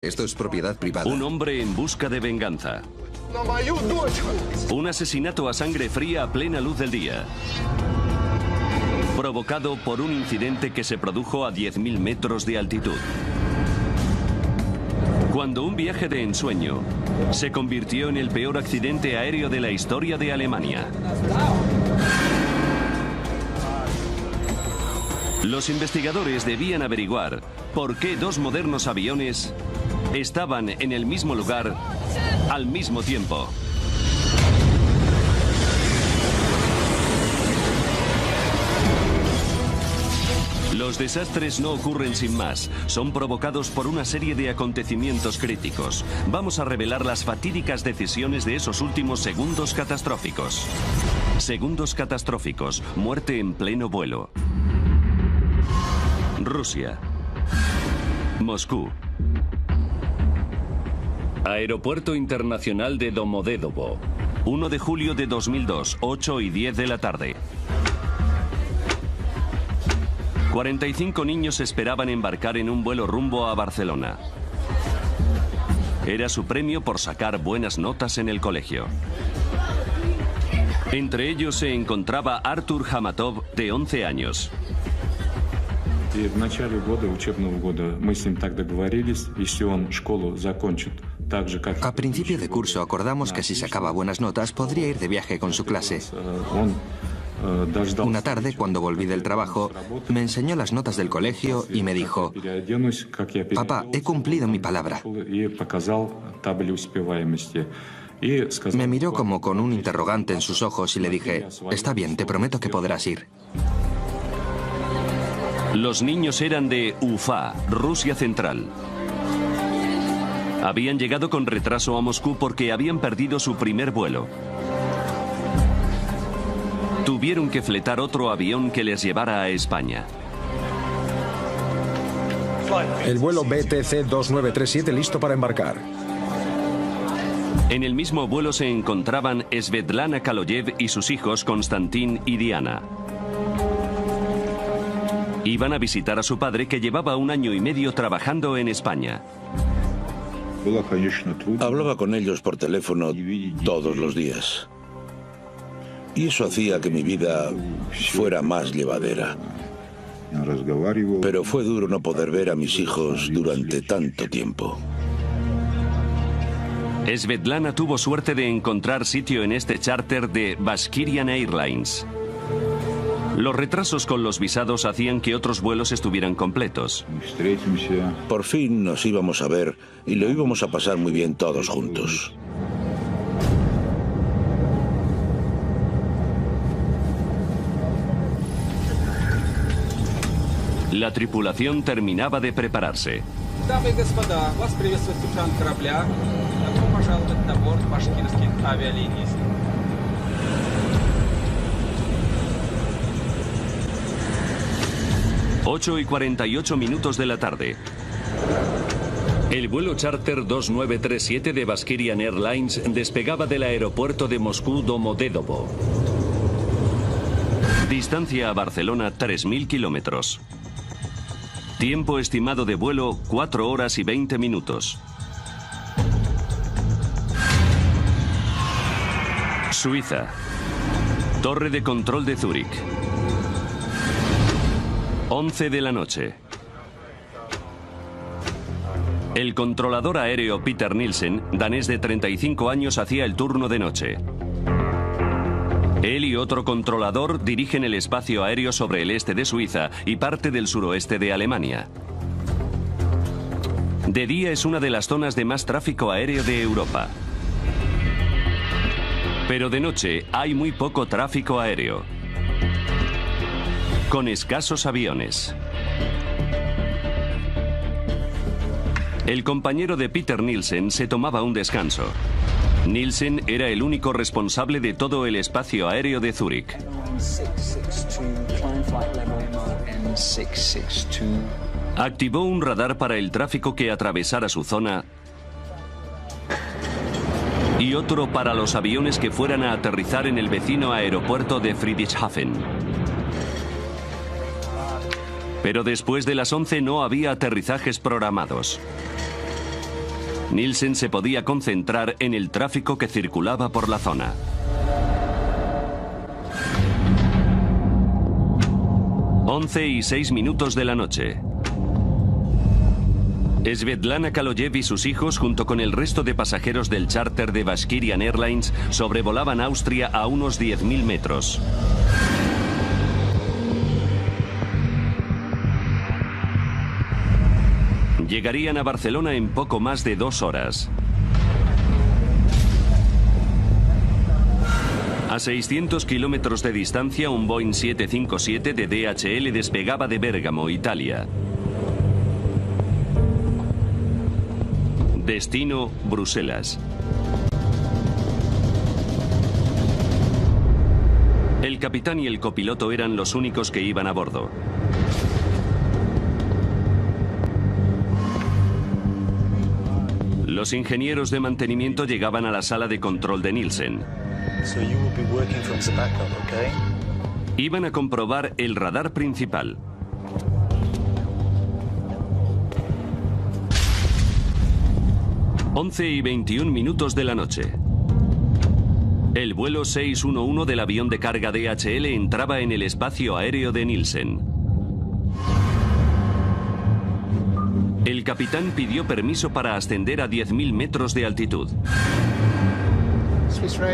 Esto es propiedad privada. Un hombre en busca de venganza. Un asesinato a sangre fría a plena luz del día. Provocado por un incidente que se produjo a 10.000 metros de altitud. Cuando un viaje de ensueño se convirtió en el peor accidente aéreo de la historia de Alemania. Los investigadores debían averiguar por qué dos modernos aviones estaban en el mismo lugar al mismo tiempo. Los desastres no ocurren sin más, son provocados por una serie de acontecimientos críticos. Vamos a revelar las fatídicas decisiones de esos últimos segundos catastróficos. Segundos catastróficos, muerte en pleno vuelo. Rusia. Moscú. Aeropuerto Internacional de Domodedovo. 1 de julio de 2002, 8 y 10 de la tarde. 45 niños esperaban embarcar en un vuelo rumbo a Barcelona. Era su premio por sacar buenas notas en el colegio. Entre ellos se encontraba Artur Hamatov, de 11 años. A principio de curso acordamos que si sacaba buenas notas podría ir de viaje con su clase. Una tarde, cuando volví del trabajo, me enseñó las notas del colegio y me dijo: «Papá, he cumplido mi palabra». Me miró como con un interrogante en sus ojos y le dije: «Está bien, te prometo que podrás ir». Los niños eran de Ufa, Rusia Central. Habían llegado con retraso a Moscú porque habían perdido su primer vuelo. Tuvieron que fletar otro avión que les llevara a España. El vuelo BTC 2937 listo para embarcar. En el mismo vuelo se encontraban Svetlana Kaloyev y sus hijos Konstantin y Diana. Iban a visitar a su padre, que llevaba 1 año y medio trabajando en España. Hablaba con ellos por teléfono todos los días. Y eso hacía que mi vida fuera más llevadera. Pero fue duro no poder ver a mis hijos durante tanto tiempo. Svetlana tuvo suerte de encontrar sitio en este charter de Bashkirian Airlines. Los retrasos con los visados hacían que otros vuelos estuvieran completos. Por fin nos íbamos a ver y lo íbamos a pasar muy bien todos juntos. La tripulación terminaba de prepararse. Дамы и господа, вас приветствует капитан корабля. Добро пожаловать на борт башкирских авиалиний. 8:48 de la tarde. El vuelo charter 2937 de Bashkirian Airlines despegaba del aeropuerto de Moscú Domodedovo. Distancia a Barcelona 3.000 kilómetros. Tiempo estimado de vuelo 4 horas y 20 minutos. Suiza. Torre de control de Zúrich. 11 de la noche. El controlador aéreo Peter Nielsen, danés de 35 años, hacía el turno de noche. Él y otro controlador dirigen el espacio aéreo sobre el este de Suiza y parte del suroeste de Alemania. De día es una de las zonas de más tráfico aéreo de Europa. Pero de noche hay muy poco tráfico aéreo, con escasos aviones. El compañero de Peter Nielsen se tomaba un descanso. Nielsen era el único responsable de todo el espacio aéreo de Zúrich. Activó un radar para el tráfico que atravesara su zona y otro para los aviones que fueran a aterrizar en el vecino aeropuerto de Friedrichshafen. Pero después de las 11 no había aterrizajes programados. Nielsen se podía concentrar en el tráfico que circulaba por la zona. Once y 6 minutos de la noche. Svetlana Kaloyev y sus hijos, junto con el resto de pasajeros del charter de Bashkirian Airlines, sobrevolaban Austria a unos 10.000 metros. Llegarían a Barcelona en poco más de 2 horas. A 600 kilómetros de distancia, un Boeing 757 de DHL despegaba de Bérgamo, Italia. Destino, Bruselas. El capitán y el copiloto eran los únicos que iban a bordo. Los ingenieros de mantenimiento llegaban a la sala de control de Nielsen. Iban a comprobar el radar principal. 11 y 21 minutos de la noche. El vuelo 611 del avión de carga DHL entraba en el espacio aéreo de Nielsen. El capitán pidió permiso para ascender a 10.000 metros de altitud.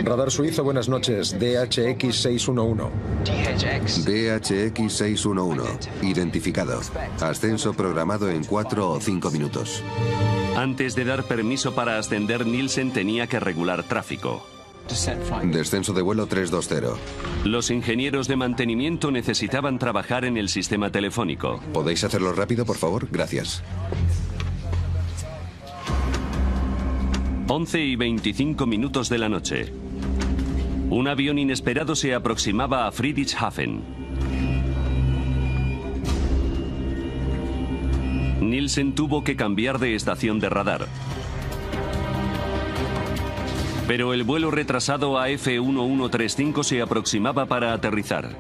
Radar suizo, buenas noches. DHX 611. DHX 611. Identificado. Ascenso programado en 4 o 5 minutos. Antes de dar permiso para ascender, Nielsen tenía que regular tráfico. Descenso de vuelo 320. Los ingenieros de mantenimiento necesitaban trabajar en el sistema telefónico. ¿Podéis hacerlo rápido, por favor? Gracias. 11 y 25 minutos de la noche. Un avión inesperado se aproximaba a Friedrichshafen. Nielsen tuvo que cambiar de estación de radar. Pero el vuelo retrasado AF1135 se aproximaba para aterrizar.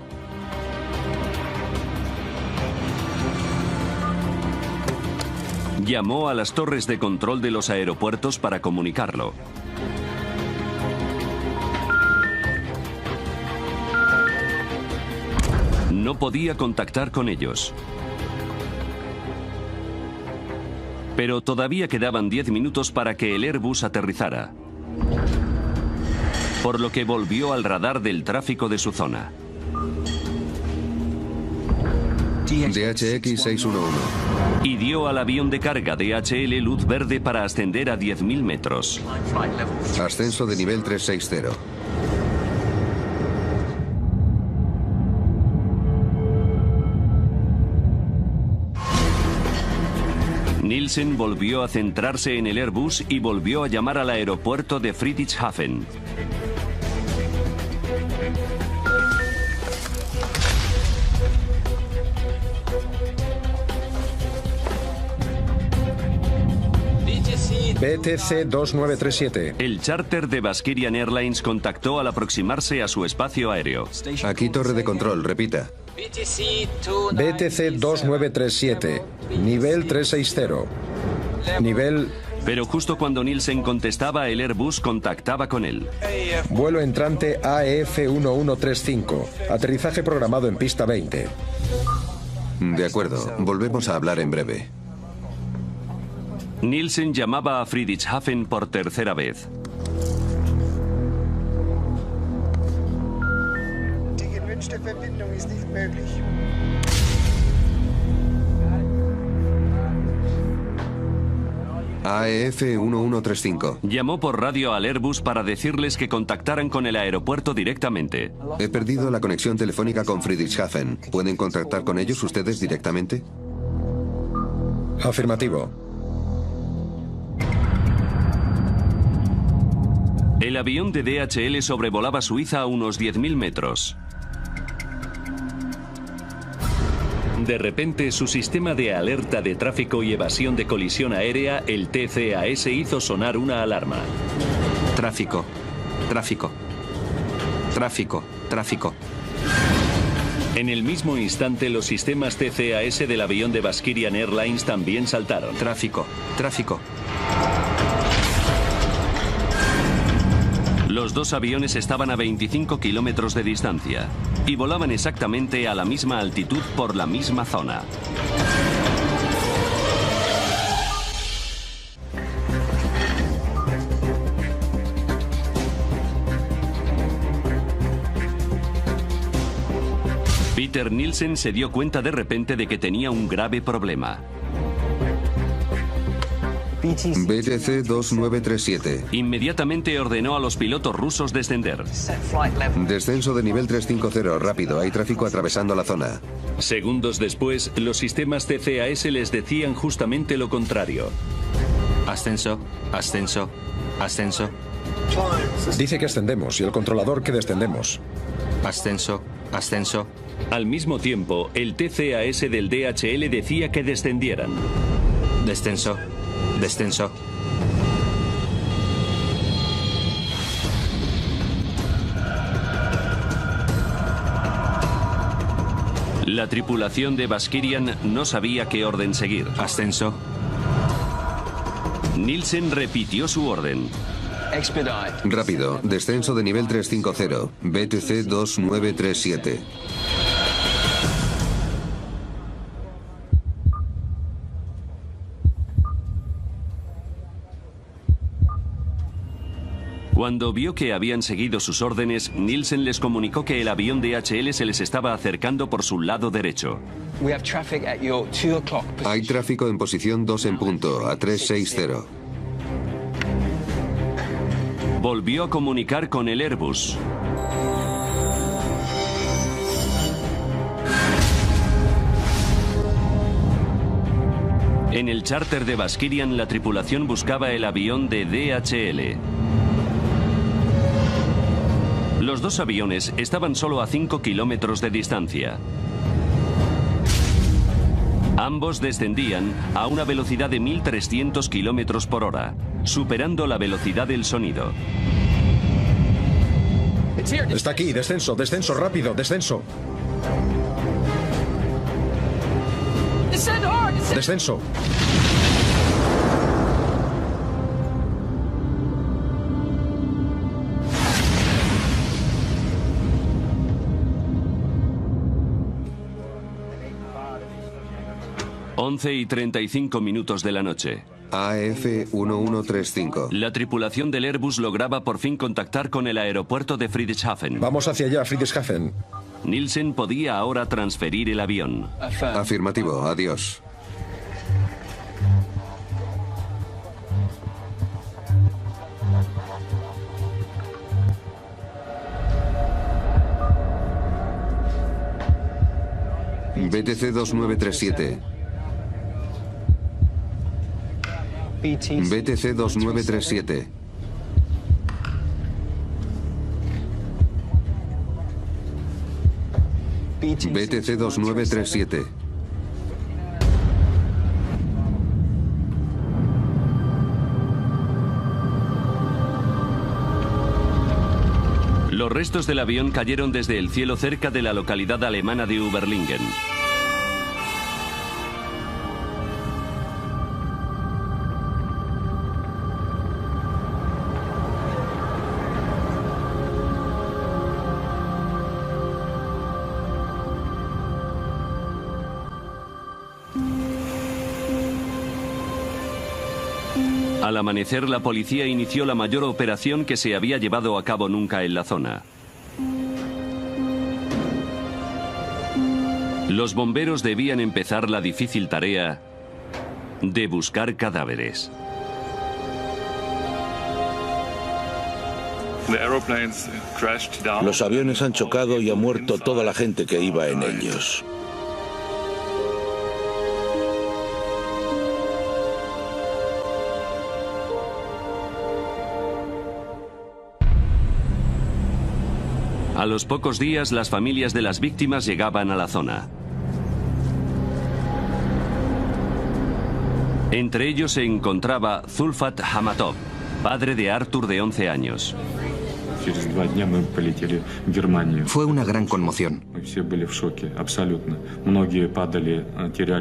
Llamó a las torres de control de los aeropuertos para comunicarlo. No podía contactar con ellos. Pero todavía quedaban 10 minutos para que el Airbus aterrizara, por lo que volvió al radar del tráfico de su zona. DHX 611. Y dio al avión de carga DHL luz verde para ascender a 10.000 metros. Ascenso de nivel 360. Nielsen volvió a centrarse en el Airbus y volvió a llamar al aeropuerto de Friedrichshafen. BTC 2937. El charter de Bashkirian Airlines contactó al aproximarse a su espacio aéreo. Aquí torre de control, repita. BTC 2937. Nivel 360. Nivel... Pero justo cuando Nielsen contestaba, el Airbus contactaba con él. Vuelo entrante AF1135. Aterrizaje programado en pista 20. De acuerdo, volvemos a hablar en breve. Nielsen llamaba a Friedrichshafen por tercera vez. AF1135. Llamó por radio al Airbus para decirles que contactaran con el aeropuerto directamente. He perdido la conexión telefónica con Friedrichshafen. ¿Pueden contactar con ellos ustedes directamente? Afirmativo. El avión de DHL sobrevolaba Suiza a unos 10.000 metros. De repente, su sistema de alerta de tráfico y evasión de colisión aérea, el TCAS, hizo sonar una alarma. Tráfico, tráfico, tráfico, tráfico. En el mismo instante, los sistemas TCAS del avión de Bashkirian Airlines también saltaron. Tráfico, tráfico. Los dos aviones estaban a 25 kilómetros de distancia y volaban exactamente a la misma altitud por la misma zona. Peter Nielsen se dio cuenta de repente de que tenía un grave problema. BTC 2937. Inmediatamente ordenó a los pilotos rusos descender. Descenso de nivel 350, rápido, hay tráfico atravesando la zona. Segundos después, los sistemas CCAS les decían justamente lo contrario. Ascenso, ascenso, ascenso. Dice que ascendemos y el controlador que descendemos. Ascenso, ascenso. Al mismo tiempo, el TCAS del DHL decía que descendieran. Descenso, descenso. La tripulación de Baskirian no sabía qué orden seguir. Ascenso. Nielsen repitió su orden. Rápido, descenso de nivel 350, BTC 2937. Cuando vio que habían seguido sus órdenes, Nielsen les comunicó que el avión DHL se les estaba acercando por su lado derecho. Hay tráfico en posición 2 en punto, a 360. Volvió a comunicar con el Airbus. En el charter de Baskirian, la tripulación buscaba el avión de DHL. Los dos aviones estaban solo a 5 kilómetros de distancia. Ambos descendían a una velocidad de 1300 kilómetros por hora, superando la velocidad del sonido. Está aquí, descenso, descenso, rápido, descenso. Descenso. Y 35 minutos de la noche. AF 1135. La tripulación del Airbus lograba por fin contactar con el aeropuerto de Friedrichshafen. Vamos hacia allá, Friedrichshafen. Nielsen podía ahora transferir el avión. Afirmativo, adiós. BTC 2937. BTC 2937. BTC 2937. Los restos del avión cayeron desde el cielo cerca de la localidad alemana de Überlingen. Al amanecer, la policía inició la mayor operación que se había llevado a cabo nunca en la zona. Los bomberos debían empezar la difícil tarea de buscar cadáveres. Los aviones han chocado y ha muerto toda la gente que iba en ellos. A los pocos días, las familias de las víctimas llegaban a la zona. Entre ellos se encontraba Zulfat Hamatov, padre de Artur de 11 años. Fue una gran conmoción.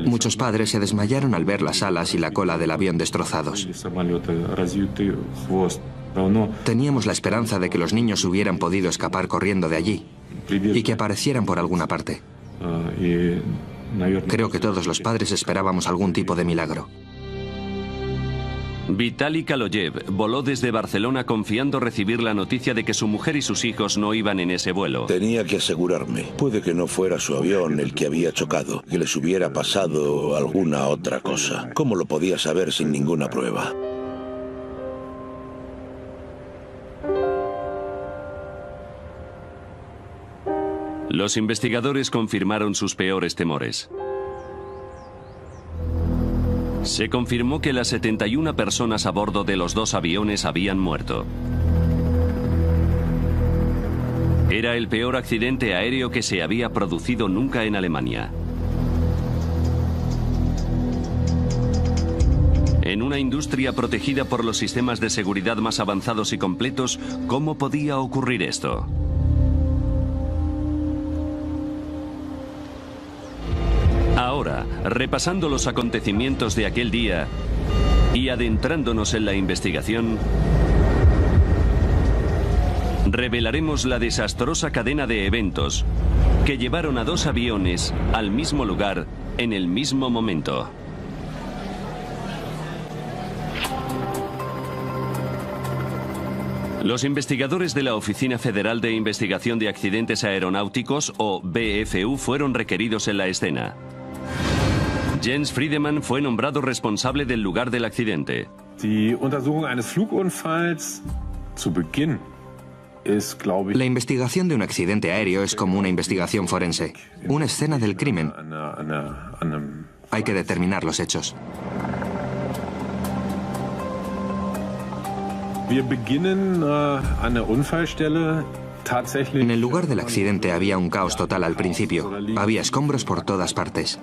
Muchos padres se desmayaron al ver las alas y la cola del avión destrozados. Teníamos la esperanza de que los niños hubieran podido escapar corriendo de allí y que aparecieran por alguna parte. Creo que todos los padres esperábamos algún tipo de milagro. Vitali Kaloyev voló desde Barcelona confiando recibir la noticia de que su mujer y sus hijos no iban en ese vuelo. Tenía que asegurarme. Puede que no fuera su avión el que había chocado, que les hubiera pasado alguna otra cosa. ¿Cómo lo podía saber sin ninguna prueba? Los investigadores confirmaron sus peores temores. Se confirmó que las 71 personas a bordo de los dos aviones habían muerto. Era el peor accidente aéreo que se había producido nunca en Alemania. En una industria protegida por los sistemas de seguridad más avanzados y completos, ¿cómo podía ocurrir esto? Ahora, repasando los acontecimientos de aquel día y adentrándonos en la investigación, revelaremos la desastrosa cadena de eventos que llevaron a dos aviones al mismo lugar en el mismo momento. Los investigadores de la Oficina Federal de Investigación de Accidentes Aeronáuticos, o BFU, fueron requeridos en la escena. Jens Friedemann fue nombrado responsable del lugar del accidente. La investigación de un accidente aéreo es como una investigación forense, una escena del crimen. Hay que determinar los hechos. En el lugar del accidente había un caos total al principio. Había escombros por todas partes.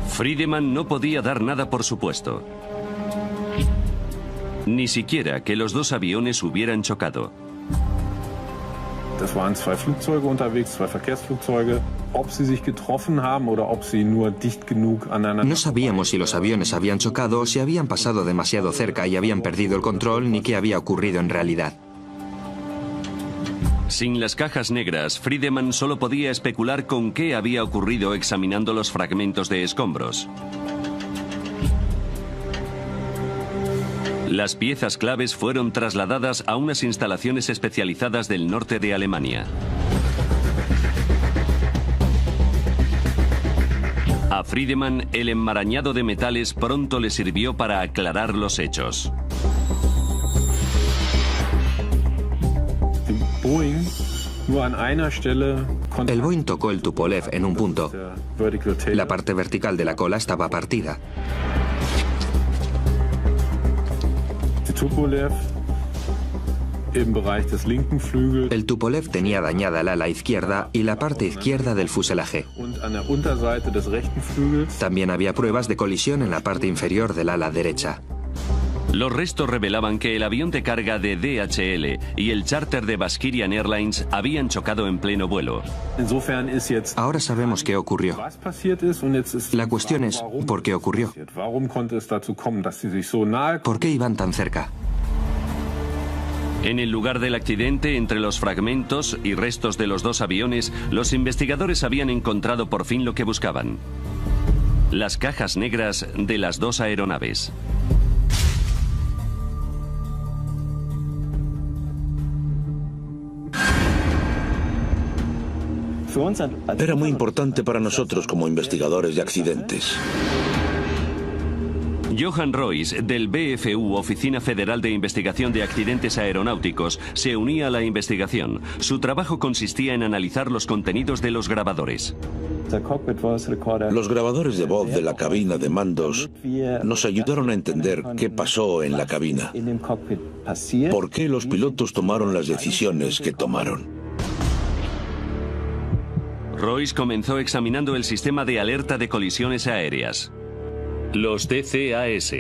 Friedemann no podía dar nada por supuesto. Ni siquiera que los dos aviones hubieran chocado. Es waren zwei Flugzeuge unterwegs, zwei Verkehrsflugzeuge. Ob sie sich getroffen haben oder ob sie nur dicht genug aneinander. No sabíamos si los aviones habían chocado o si habían pasado demasiado cerca y habían perdido el control, ni qué había ocurrido en realidad. Sin las cajas negras, Friedemann solo podía especular con qué había ocurrido examinando los fragmentos de escombros. Las piezas claves fueron trasladadas a unas instalaciones especializadas del norte de Alemania. A Friedemann, el enmarañado de metales pronto le sirvió para aclarar los hechos. El Boeing tocó el Tupolev en un punto. La parte vertical de la cola estaba partida. El Tupolev tenía dañada el ala izquierda y la parte izquierda del fuselaje. También había pruebas de colisión en la parte inferior del ala derecha. Los restos revelaban que el avión de carga de DHL y el charter de Baskirian Airlines habían chocado en pleno vuelo. Ahora sabemos qué ocurrió. La cuestión es, ¿por qué ocurrió? ¿Por qué iban tan cerca? En el lugar del accidente, entre los fragmentos y restos de los dos aviones, los investigadores habían encontrado por fin lo que buscaban: las cajas negras de las dos aeronaves. Era muy importante para nosotros como investigadores de accidentes. Johan Royce, del BFU, Oficina Federal de Investigación de Accidentes Aeronáuticos, se unía a la investigación. Su trabajo consistía en analizar los contenidos de los grabadores. Los grabadores de voz de la cabina de mandos nos ayudaron a entender qué pasó en la cabina, por qué los pilotos tomaron las decisiones que tomaron. Royce comenzó examinando el sistema de alerta de colisiones aéreas, los DCAS.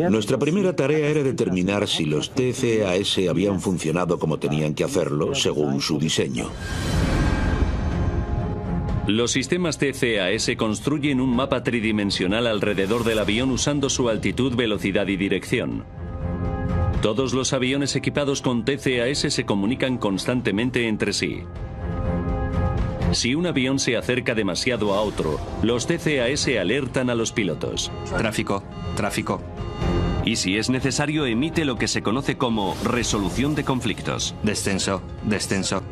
Nuestra primera tarea era determinar si los DCAS habían funcionado como tenían que hacerlo según su diseño. Los sistemas TCAS construyen un mapa tridimensional alrededor del avión usando su altitud, velocidad y dirección. Todos los aviones equipados con TCAS se comunican constantemente entre sí. Si un avión se acerca demasiado a otro, los TCAS alertan a los pilotos. Tráfico, tráfico. Y si es necesario, emite lo que se conoce como resolución de conflictos. Descenso, descenso.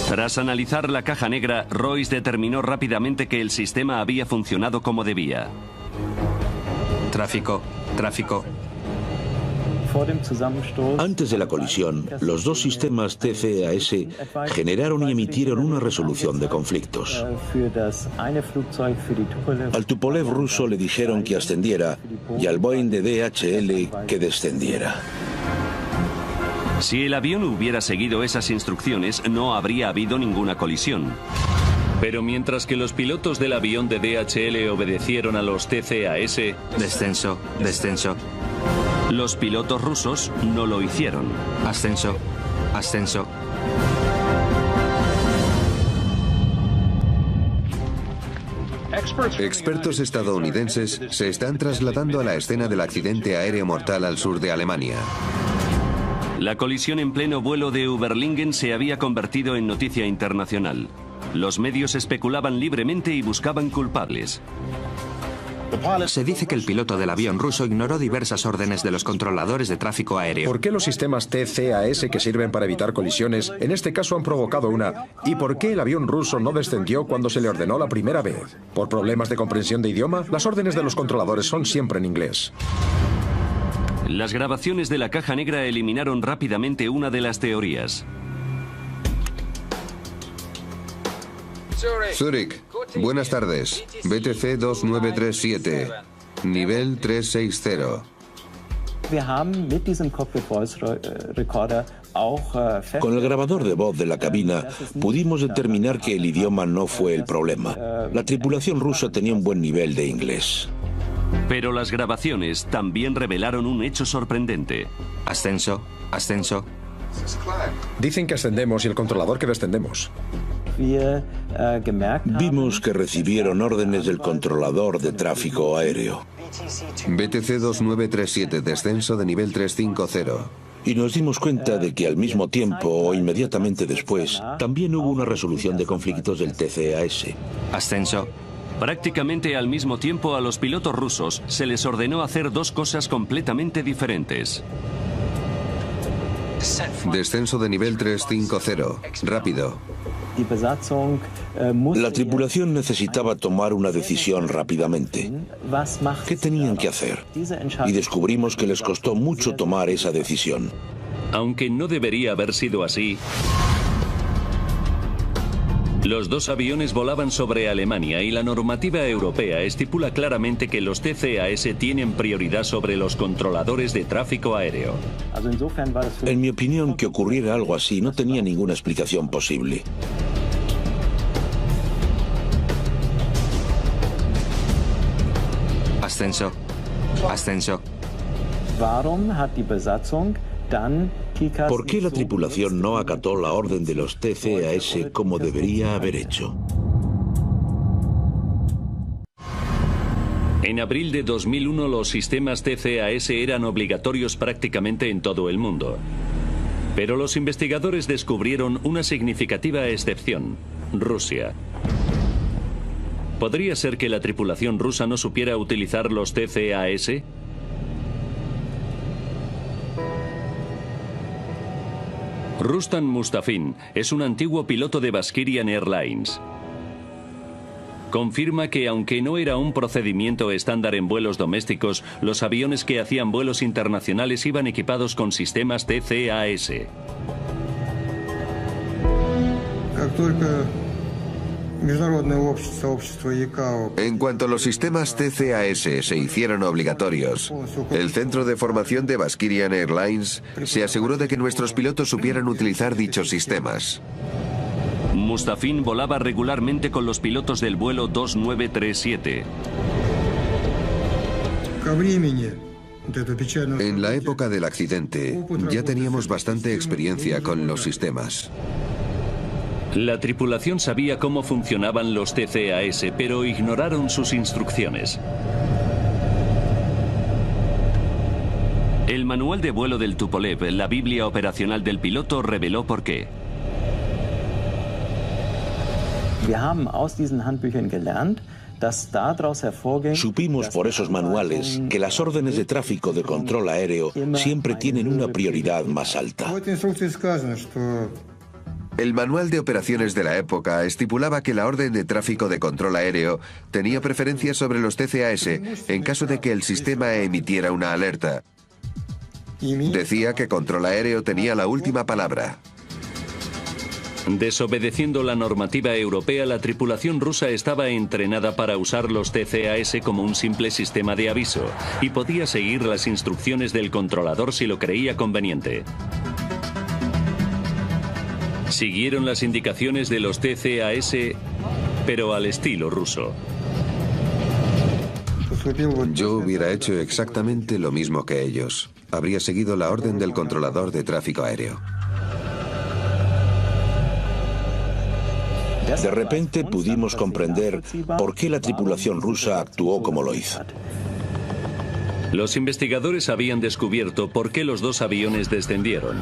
Tras analizar la caja negra, Royce determinó rápidamente que el sistema había funcionado como debía. Tráfico, tráfico. Antes de la colisión, los dos sistemas TCAS generaron y emitieron una resolución de conflictos. Al Tupolev ruso le dijeron que ascendiera y al Boeing de DHL que descendiera. Si el avión hubiera seguido esas instrucciones, no habría habido ninguna colisión. Pero mientras que los pilotos del avión de DHL obedecieron a los TCAS, Descenso, descenso. los pilotos rusos no lo hicieron. Ascenso, ascenso. Expertos estadounidenses se están trasladando a la escena del accidente aéreo mortal al sur de Alemania. La colisión en pleno vuelo de Überlingen se había convertido en noticia internacional. Los medios especulaban libremente y buscaban culpables. Se dice que el piloto del avión ruso ignoró diversas órdenes de los controladores de tráfico aéreo. ¿Por qué los sistemas TCAS que sirven para evitar colisiones en este caso han provocado una? ¿Y por qué el avión ruso no descendió cuando se le ordenó la primera vez? ¿Por problemas de comprensión de idioma? Las órdenes de los controladores son siempre en inglés. Las grabaciones de la caja negra eliminaron rápidamente una de las teorías. Zurich, buenas tardes. BTC 2937, nivel 360. Con el grabador de voz de la cabina pudimos determinar que el idioma no fue el problema. La tripulación rusa tenía un buen nivel de inglés. Pero las grabaciones también revelaron un hecho sorprendente. Ascenso, ascenso. Dicen que ascendemos y el controlador que descendemos. Vimos que recibieron órdenes del controlador de tráfico aéreo. BTC 2937, descenso de nivel 350. Y nos dimos cuenta de que al mismo tiempo o inmediatamente después también hubo una resolución de conflictos del TCAS. Ascenso. Prácticamente al mismo tiempo a los pilotos rusos se les ordenó hacer dos cosas completamente diferentes. Descenso de nivel 350, rápido. La tripulación necesitaba tomar una decisión rápidamente. ¿Qué tenían que hacer? Y descubrimos que les costó mucho tomar esa decisión. Aunque no debería haber sido así, los dos aviones volaban sobre Alemania y la normativa europea estipula claramente que los TCAS tienen prioridad sobre los controladores de tráfico aéreo. En mi opinión, que ocurriera algo así no tenía ninguna explicación posible. Ascenso, ascenso. ¿Por qué la tripulación no acató la orden de los TCAS como debería haber hecho? En abril de 2001 los sistemas TCAS eran obligatorios prácticamente en todo el mundo. Pero los investigadores descubrieron una significativa excepción: Rusia. ¿Podría ser que la tripulación rusa no supiera utilizar los TCAS? Rustam Mustafin es un antiguo piloto de Baskirian Airlines. Confirma que aunque no era un procedimiento estándar en vuelos domésticos, los aviones que hacían vuelos internacionales iban equipados con sistemas TCAS. En cuanto los sistemas TCAS se hicieron obligatorios, el Centro de Formación de Baskirian Airlines se aseguró de que nuestros pilotos supieran utilizar dichos sistemas. Mustafin volaba regularmente con los pilotos del vuelo 2937. En la época del accidente, ya teníamos bastante experiencia con los sistemas. La tripulación sabía cómo funcionaban los TCAS, pero ignoraron sus instrucciones. El manual de vuelo del Tupolev, la Biblia operacional del piloto, reveló por qué. Supimos por esos manuales que las órdenes de tráfico de control aéreo siempre tienen una prioridad más alta. El manual de operaciones de la época estipulaba que la orden de tráfico de control aéreo tenía preferencia sobre los TCAS en caso de que el sistema emitiera una alerta. Decía que control aéreo tenía la última palabra. Desobedeciendo la normativa europea, la tripulación rusa estaba entrenada para usar los TCAS como un simple sistema de aviso y podía seguir las instrucciones del controlador si lo creía conveniente. Siguieron las indicaciones de los TCAS, pero al estilo ruso. Yo hubiera hecho exactamente lo mismo que ellos. Habría seguido la orden del controlador de tráfico aéreo. De repente pudimos comprender por qué la tripulación rusa actuó como lo hizo. Los investigadores habían descubierto por qué los dos aviones descendieron.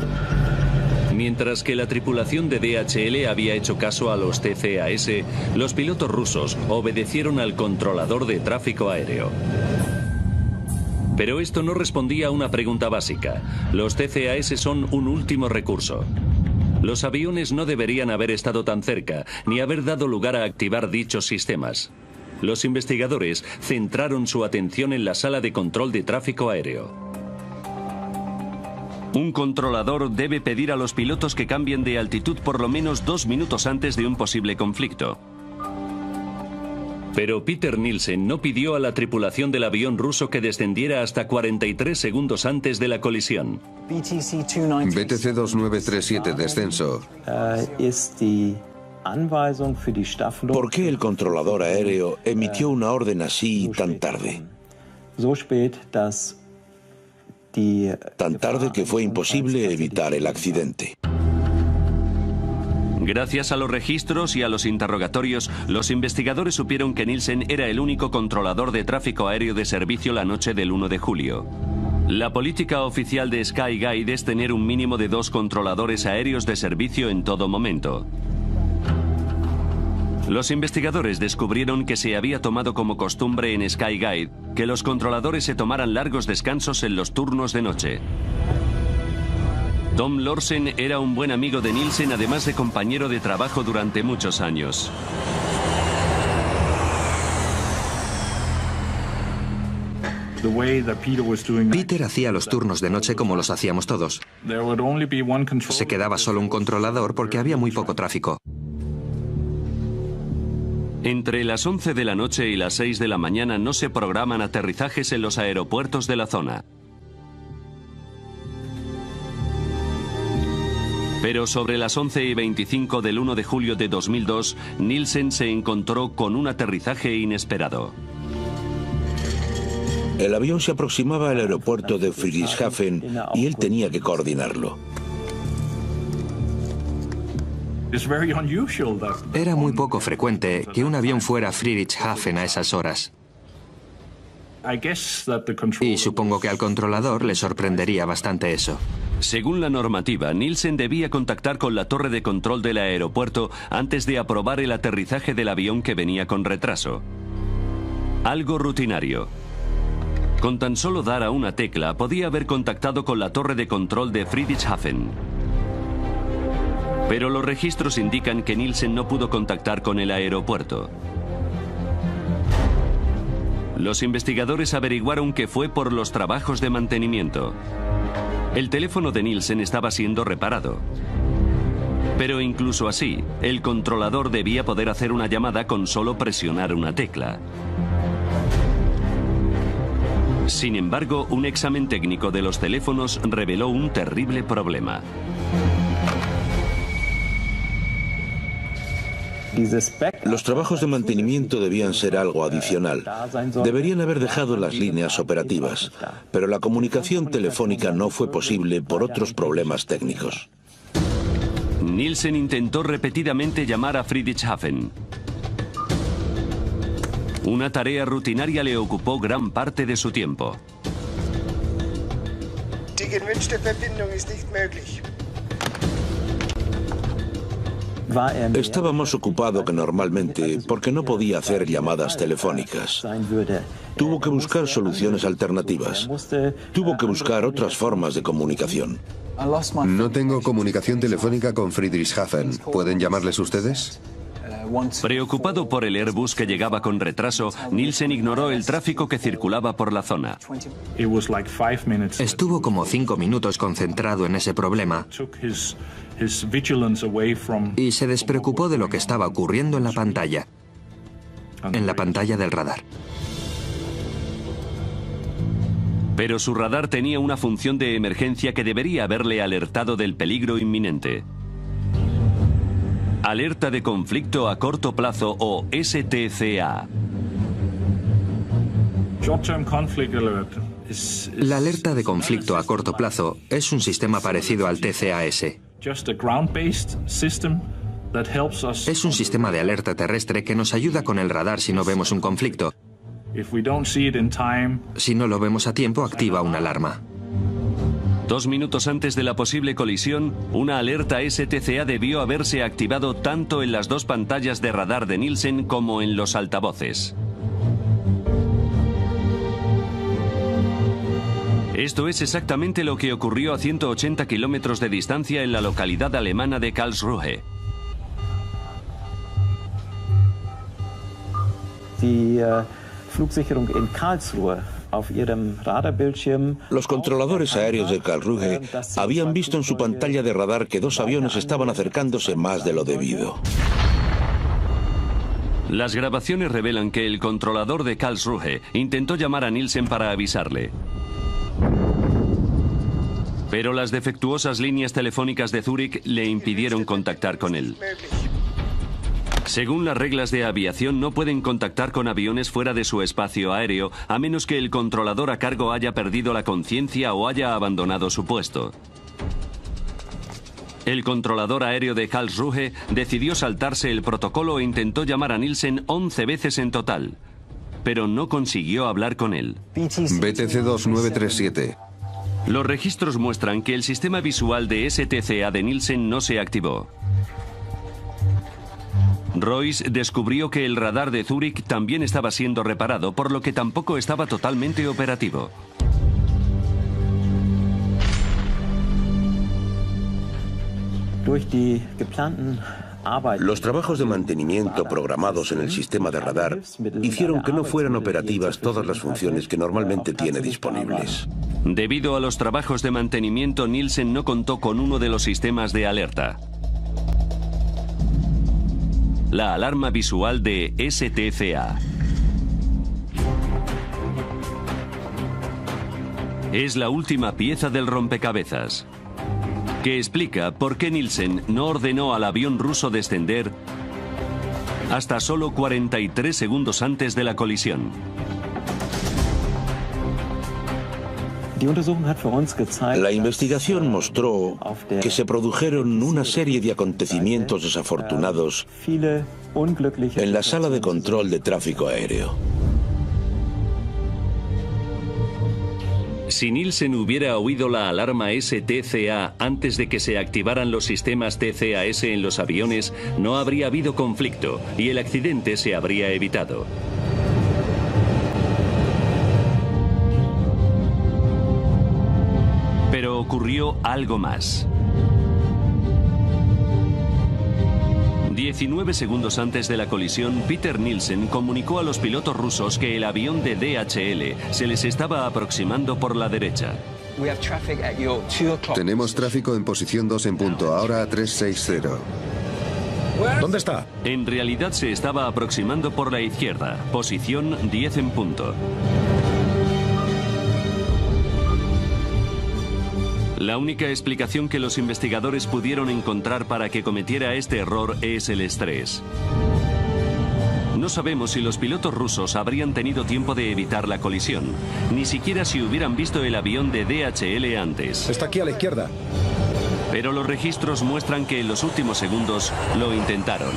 Mientras que la tripulación de DHL había hecho caso a los TCAS, los pilotos rusos obedecieron al controlador de tráfico aéreo. Pero esto no respondía a una pregunta básica. Los TCAS son un último recurso. Los aviones no deberían haber estado tan cerca, ni haber dado lugar a activar dichos sistemas. Los investigadores centraron su atención en la sala de control de tráfico aéreo. Un controlador debe pedir a los pilotos que cambien de altitud por lo menos 2 minutos antes de un posible conflicto. Pero Peter Nielsen no pidió a la tripulación del avión ruso que descendiera hasta 43 segundos antes de la colisión. BTC 2937 descenso. ¿Por qué el controlador aéreo emitió una orden así tan tarde? Tan tarde que fue imposible evitar el accidente. Gracias a los registros y a los interrogatorios, los investigadores supieron que Nielsen era el único controlador de tráfico aéreo de servicio la noche del 1 de julio. La política oficial de Skyguide es tener un mínimo de 2 controladores aéreos de servicio en todo momento. Los investigadores descubrieron que se había tomado como costumbre en Skyguide que los controladores se tomaran largos descansos en los turnos de noche. Tom Lorsen era un buen amigo de Nielsen, además de compañero de trabajo durante muchos años. Peter hacía los turnos de noche como los hacíamos todos. Se quedaba solo un controlador porque había muy poco tráfico. Entre las 11 de la noche y las 6 de la mañana no se programan aterrizajes en los aeropuertos de la zona. Pero sobre las 11:25 del 1 de julio de 2002, Nielsen se encontró con un aterrizaje inesperado. El avión se aproximaba al aeropuerto de Friedrichshafen y él tenía que coordinarlo. Era muy poco frecuente que un avión fuera a Friedrichshafen a esas horas. Y supongo que al controlador le sorprendería bastante eso. Según la normativa, Nielsen debía contactar con la torre de control del aeropuerto antes de aprobar el aterrizaje del avión que venía con retraso. Algo rutinario. Con tan solo dar a una tecla, podía haber contactado con la torre de control de Friedrichshafen. Pero los registros indican que Nielsen no pudo contactar con el aeropuerto. Los investigadores averiguaron que fue por los trabajos de mantenimiento. El teléfono de Nielsen estaba siendo reparado. Pero incluso así, el controlador debía poder hacer una llamada con solo presionar una tecla. Sin embargo, un examen técnico de los teléfonos reveló un terrible problema. Los trabajos de mantenimiento debían ser algo adicional. Deberían haber dejado las líneas operativas, pero la comunicación telefónica no fue posible por otros problemas técnicos. Nielsen intentó repetidamente llamar a Friedrichshafen. Una tarea rutinaria le ocupó gran parte de su tiempo. Die gewünschte Verbindung ist nicht möglich. Estaba más ocupado que normalmente porque no podía hacer llamadas telefónicas. Tuvo que buscar soluciones alternativas. Tuvo que buscar otras formas de comunicación. No tengo comunicación telefónica con Friedrichshafen. ¿Pueden llamarles ustedes? Preocupado por el Airbus que llegaba con retraso, Nielsen ignoró el tráfico que circulaba por la zona. Estuvo como 5 minutos concentrado en ese problema y se despreocupó de lo que estaba ocurriendo en la pantalla del radar. Pero su radar tenía una función de emergencia que debería haberle alertado del peligro inminente. Alerta de conflicto a corto plazo o STCA. La alerta de conflicto a corto plazo es un sistema parecido al TCAS. Es un sistema de alerta terrestre que nos ayuda con el radar si no vemos un conflicto. Si no lo vemos a tiempo, activa una alarma. 2 minutos antes de la posible colisión, una alerta STCA debió haberse activado tanto en las 2 pantallas de radar de Nielsen como en los altavoces. Esto es exactamente lo que ocurrió a 180 kilómetros de distancia en la localidad alemana de Karlsruhe. Flugsicherung in Karlsruhe. Los controladores aéreos de Karlsruhe habían visto en su pantalla de radar que 2 aviones estaban acercándose más de lo debido. Las grabaciones revelan que el controlador de Karlsruhe intentó llamar a Nielsen para avisarle. Pero las defectuosas líneas telefónicas de Zúrich le impidieron contactar con él. Según las reglas de aviación, no pueden contactar con aviones fuera de su espacio aéreo, a menos que el controlador a cargo haya perdido la conciencia o haya abandonado su puesto. El controlador aéreo de Karlsruhe decidió saltarse el protocolo e intentó llamar a Nielsen 11 veces en total, pero no consiguió hablar con él. BTC 2937. Los registros muestran que el sistema visual de STCA de Nielsen no se activó. Royce descubrió que el radar de Zúrich también estaba siendo reparado, por lo que tampoco estaba totalmente operativo. Los trabajos de mantenimiento programados en el sistema de radar hicieron que no fueran operativas todas las funciones que normalmente tiene disponibles. Debido a los trabajos de mantenimiento, Nielsen no contó con uno de los sistemas de alerta: la alarma visual de STCA. Es la última pieza del rompecabezas, que explica por qué Nielsen no ordenó al avión ruso descender hasta solo 43 segundos antes de la colisión. La investigación mostró que se produjeron una serie de acontecimientos desafortunados en la sala de control de tráfico aéreo. Si Nielsen hubiera oído la alarma STCA antes de que se activaran los sistemas TCAS en los aviones, no habría habido conflicto y el accidente se habría evitado. Pero ocurrió algo más. 19 segundos antes de la colisión, Peter Nielsen comunicó a los pilotos rusos que el avión de DHL se les estaba aproximando por la derecha. Tenemos tráfico en posición 2 en punto, ahora a 360. ¿Dónde está? En realidad se estaba aproximando por la izquierda, posición 10 en punto. La única explicación que los investigadores pudieron encontrar para que cometiera este error es el estrés. No sabemos si los pilotos rusos habrían tenido tiempo de evitar la colisión, ni siquiera si hubieran visto el avión de DHL antes. Está aquí a la izquierda. Pero los registros muestran que en los últimos segundos lo intentaron.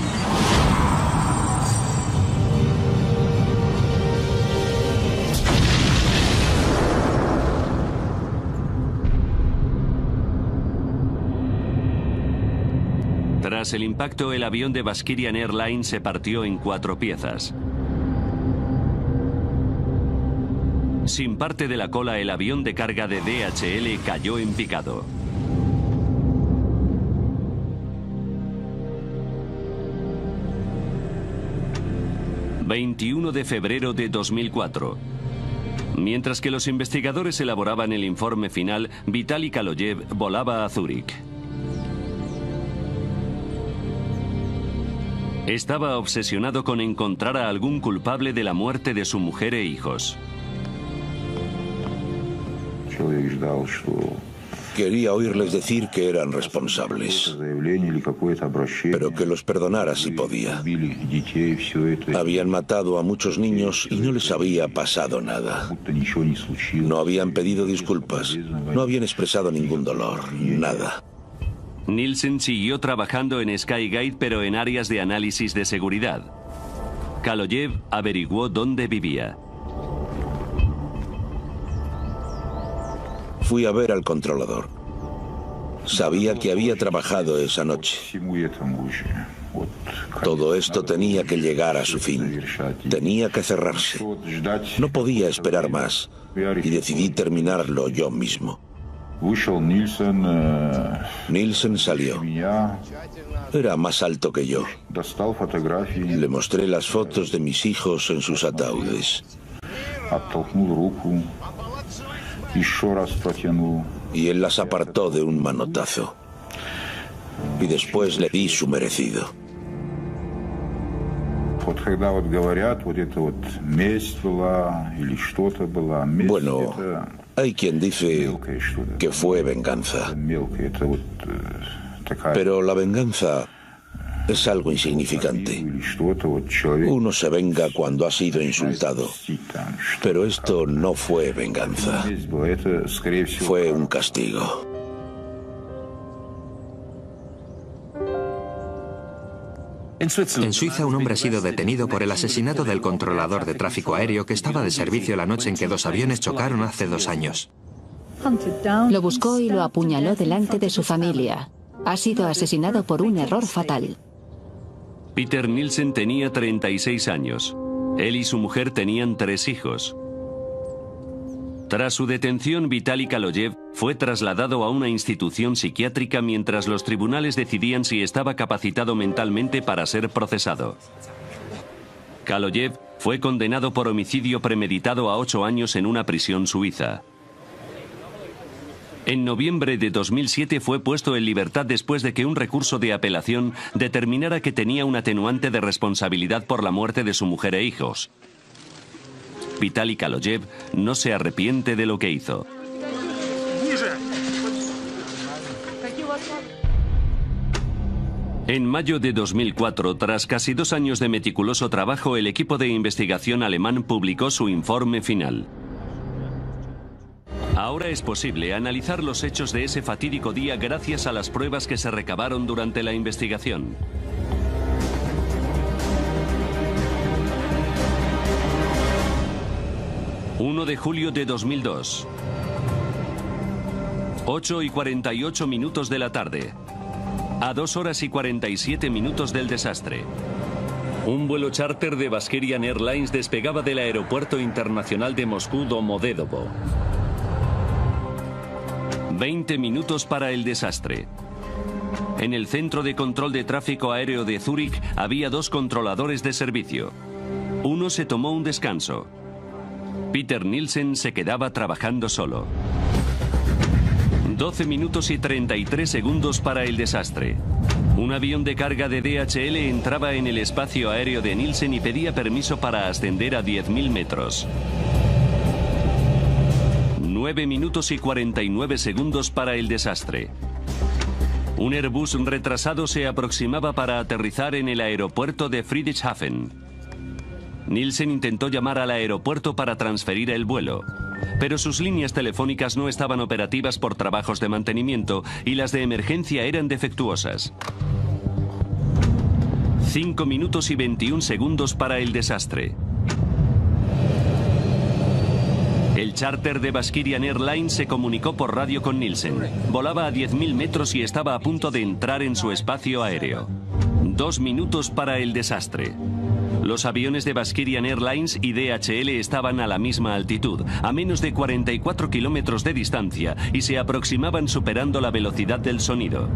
Tras el impacto, el avión de Baskirian Airlines se partió en 4 piezas. Sin parte de la cola, el avión de carga de DHL cayó en picado. ...21 de febrero de 2004... Mientras que los investigadores elaboraban el informe final, Vitali Kaloyev volaba a Zúrich. Estaba obsesionado con encontrar a algún culpable de la muerte de su mujer e hijos. Quería oírles decir que eran responsables, pero que los perdonara si podía. Habían matado a muchos niños y no les había pasado nada. No habían pedido disculpas, no habían expresado ningún dolor, nada. Nielsen siguió trabajando en Skygate, pero en áreas de análisis de seguridad. Kaloyev averiguó dónde vivía. Fui a ver al controlador. Sabía que había trabajado esa noche. Todo esto tenía que llegar a su fin. Tenía que cerrarse. No podía esperar más y decidí terminarlo yo mismo. Nielsen salió. Era más alto que yo. Le mostré las fotos de mis hijos en sus ataúdes. Y él las apartó de un manotazo. Y después le di su merecido. Bueno, hay quien dice que fue venganza. Pero la venganza es algo insignificante. Uno se venga cuando ha sido insultado. Pero esto no fue venganza. Fue un castigo. En Suiza, un hombre ha sido detenido por el asesinato del controlador de tráfico aéreo que estaba de servicio la noche en que 2 aviones chocaron hace 2 años. Lo buscó y lo apuñaló delante de su familia. Ha sido asesinado por un error fatal. Peter Nielsen tenía 36 años. Él y su mujer tenían 3 hijos. Tras su detención, Vitali Kaloyev fue trasladado a una institución psiquiátrica mientras los tribunales decidían si estaba capacitado mentalmente para ser procesado. Kaloyev fue condenado por homicidio premeditado a 8 años en una prisión suiza. En noviembre de 2007 fue puesto en libertad después de que un recurso de apelación determinara que tenía un atenuante de responsabilidad por la muerte de su mujer e hijos. Vitali Kaloyev no se arrepiente de lo que hizo. En mayo de 2004, tras casi 2 años de meticuloso trabajo, el equipo de investigación alemán publicó su informe final. Ahora es posible analizar los hechos de ese fatídico día gracias a las pruebas que se recabaron durante la investigación. ...1 de julio de 2002... ...8:48 de la tarde... ...a 2:47 del desastre... Un vuelo charter de Baskirian Airlines despegaba del aeropuerto internacional de Moscú Domodedovo. 20 minutos para el desastre. En el centro de control de tráfico aéreo de Zúrich había 2 controladores de servicio. Uno se tomó un descanso. Peter Nielsen se quedaba trabajando solo. 12 minutos y 33 segundos para el desastre. Un avión de carga de DHL entraba en el espacio aéreo de Nielsen y pedía permiso para ascender a 10.000 metros. 9 minutos y 49 segundos para el desastre. Un Airbus retrasado se aproximaba para aterrizar en el aeropuerto de Friedrichshafen. Nielsen intentó llamar al aeropuerto para transferir el vuelo. pero sus líneas telefónicas no estaban operativas por trabajos de mantenimiento y las de emergencia eran defectuosas. 5 minutos y 21 segundos para el desastre. El charter de Baskirian Airlines se comunicó por radio con Nielsen. Volaba a 10.000 metros y estaba a punto de entrar en su espacio aéreo. 2 minutos para el desastre. Los aviones de Baskirian Airlines y DHL estaban a la misma altitud, a menos de 44 kilómetros de distancia, y se aproximaban superando la velocidad del sonido.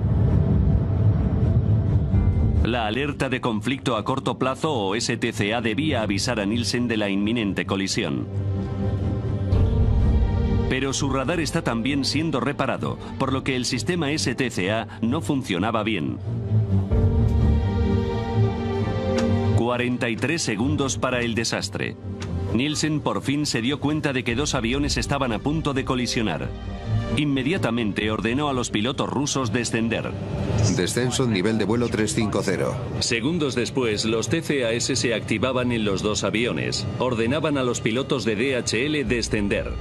La alerta de conflicto a corto plazo o STCA debía avisar a Nielsen de la inminente colisión. Pero su radar está también siendo reparado, por lo que el sistema STCA no funcionaba bien. 43 segundos para el desastre. Nielsen por fin se dio cuenta de que 2 aviones estaban a punto de colisionar. Inmediatamente ordenó a los pilotos rusos descender. Descenso en nivel de vuelo 350. Segundos después, los TCAS se activaban en los 2 aviones. Ordenaban a los pilotos de DHL descender.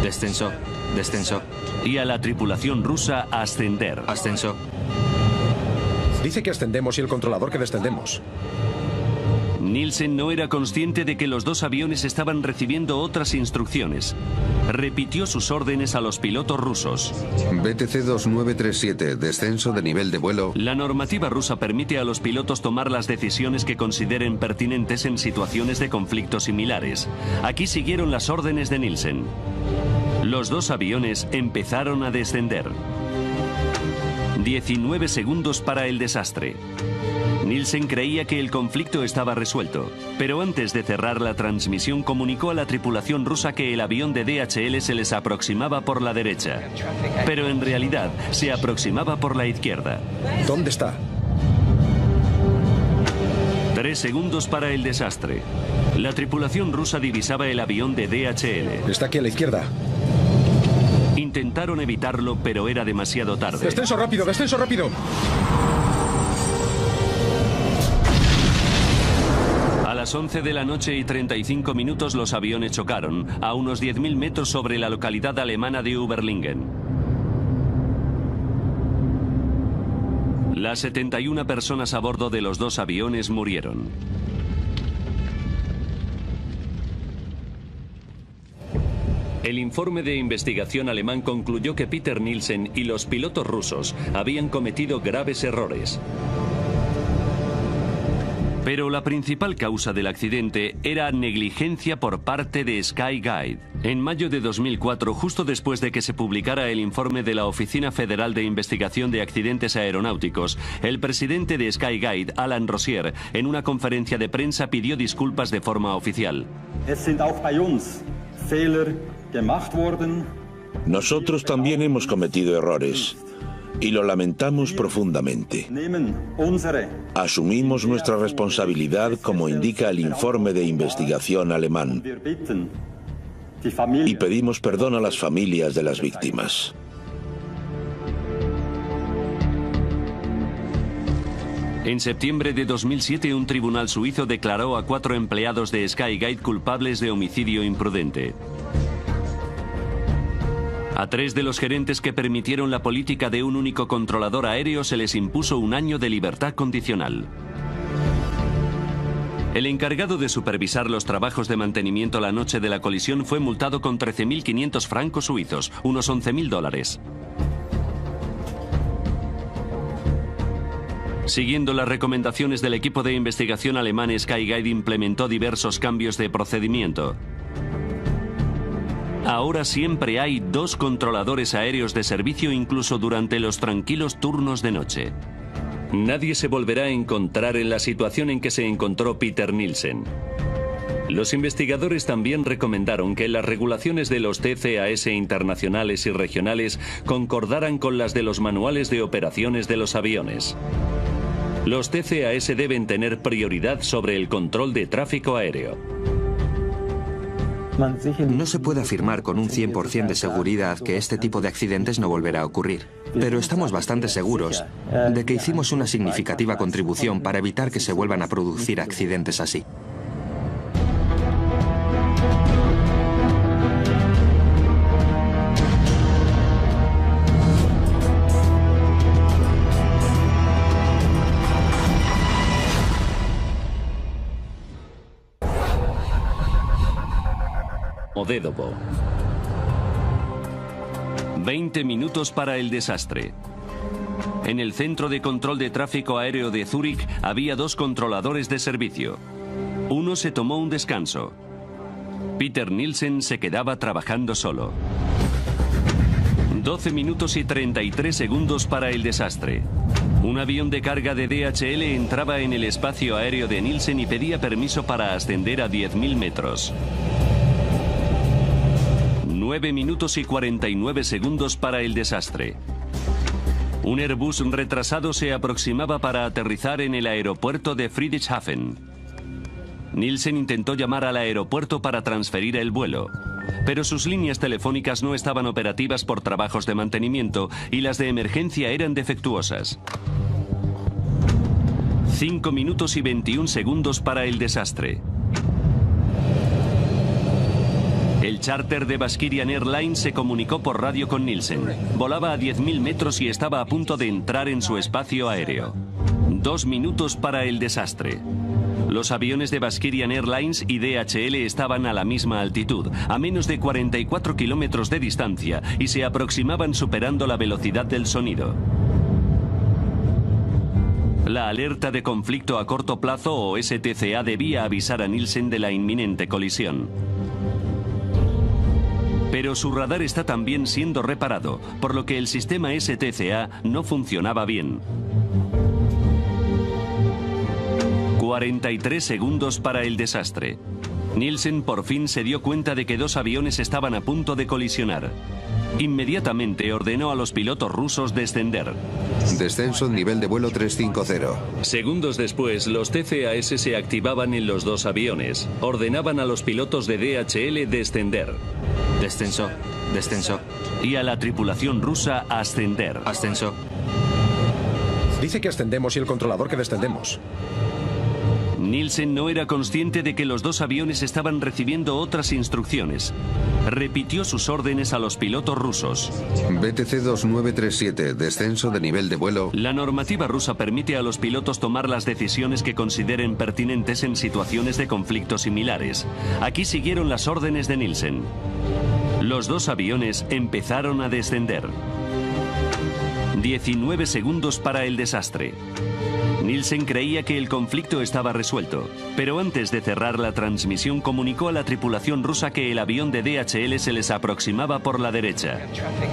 Descenso, descenso. Y a la tripulación rusa ascender. Ascenso. Dice que ascendemos y el controlador que descendemos. Nielsen no era consciente de que los 2 aviones estaban recibiendo otras instrucciones. Repitió sus órdenes a los pilotos rusos. BTC 2937, descenso de nivel de vuelo. La normativa rusa permite a los pilotos tomar las decisiones que consideren pertinentes en situaciones de conflicto similares. Aquí siguieron las órdenes de Nielsen. Los 2 aviones empezaron a descender. 19 segundos para el desastre. Nielsen creía que el conflicto estaba resuelto, pero antes de cerrar la transmisión comunicó a la tripulación rusa que el avión de DHL se les aproximaba por la derecha, pero en realidad se aproximaba por la izquierda. ¿Dónde está? 3 segundos para el desastre. La tripulación rusa divisaba el avión de DHL. Está aquí a la izquierda. Intentaron evitarlo, pero era demasiado tarde. ¡Descenso rápido, descenso rápido! A las 11 de la noche y 35 minutos los aviones chocaron, a unos 10.000 metros sobre la localidad alemana de Überlingen. Las 71 personas a bordo de los 2 aviones murieron. El informe de investigación alemán concluyó que Peter Nielsen y los pilotos rusos habían cometido graves errores. Pero la principal causa del accidente era negligencia por parte de Skyguide. En mayo de 2004, justo después de que se publicara el informe de la Oficina Federal de Investigación de Accidentes Aeronáuticos, el presidente de Skyguide, Alan Rosier, en una conferencia de prensa pidió disculpas de forma oficial. Nosotros también hemos cometido errores. Y lo lamentamos profundamente. Asumimos nuestra responsabilidad como indica el informe de investigación alemán. Y pedimos perdón a las familias de las víctimas. En septiembre de 2007, un tribunal suizo declaró a 4 empleados de Skyguide culpables de homicidio imprudente. A 3 de los gerentes que permitieron la política de un único controlador aéreo se les impuso 1 año de libertad condicional. El encargado de supervisar los trabajos de mantenimiento la noche de la colisión fue multado con 13.500 francos suizos, unos $11.000. Siguiendo las recomendaciones del equipo de investigación alemán, Skyguide implementó diversos cambios de procedimiento. Ahora siempre hay 2 controladores aéreos de servicio incluso durante los tranquilos turnos de noche. Nadie se volverá a encontrar en la situación en que se encontró Peter Nielsen. Los investigadores también recomendaron que las regulaciones de los TCAS internacionales y regionales concordaran con las de los manuales de operaciones de los aviones. Los TCAS deben tener prioridad sobre el control de tráfico aéreo. No se puede afirmar con un 100% de seguridad que este tipo de accidentes no volverá a ocurrir, pero estamos bastante seguros de que hicimos una significativa contribución para evitar que se vuelvan a producir accidentes así. Domodedovo. 20 minutos para el desastre. En el centro de control de tráfico aéreo de Zúrich había 2 controladores de servicio. Uno se tomó un descanso. Peter Nielsen se quedaba trabajando solo. 12 minutos y 33 segundos para el desastre. Un avión de carga de DHL entraba en el espacio aéreo de Nielsen y pedía permiso para ascender a 10.000 metros. 9 minutos y 49 segundos para el desastre. Un Airbus retrasado se aproximaba para aterrizar en el aeropuerto de Friedrichshafen. Nielsen intentó llamar al aeropuerto para transferir el vuelo, pero sus líneas telefónicas no estaban operativas por trabajos de mantenimiento y las de emergencia eran defectuosas. 5 minutos y 21 segundos para el desastre. El charter de Baskirian Airlines se comunicó por radio con Nielsen. Volaba a 10.000 metros y estaba a punto de entrar en su espacio aéreo. 2 minutos para el desastre. Los aviones de Baskirian Airlines y DHL estaban a la misma altitud, a menos de 44 kilómetros de distancia, y se aproximaban superando la velocidad del sonido. La alerta de conflicto a corto plazo o STCA debía avisar a Nielsen de la inminente colisión. Pero su radar está también siendo reparado, por lo que el sistema STCA no funcionaba bien. 43 segundos para el desastre. Nielsen por fin se dio cuenta de que 2 aviones estaban a punto de colisionar. Inmediatamente ordenó a los pilotos rusos descender. Descenso en nivel de vuelo 350. Segundos después, los TCAS se activaban en los 2 aviones. Ordenaban a los pilotos de DHL descender. Descenso, descenso. Y a la tripulación rusa ascender. Ascenso. Dice que ascendemos y el controlador que descendemos. Nielsen no era consciente de que los 2 aviones estaban recibiendo otras instrucciones. Repitió sus órdenes a los pilotos rusos. BTC 2937, descenso de nivel de vuelo. La normativa rusa permite a los pilotos tomar las decisiones que consideren pertinentes en situaciones de conflicto similares. Aquí siguieron las órdenes de Nielsen. Los 2 aviones empezaron a descender. 19 segundos para el desastre. Nielsen creía que el conflicto estaba resuelto, pero antes de cerrar la transmisión comunicó a la tripulación rusa que el avión de DHL se les aproximaba por la derecha,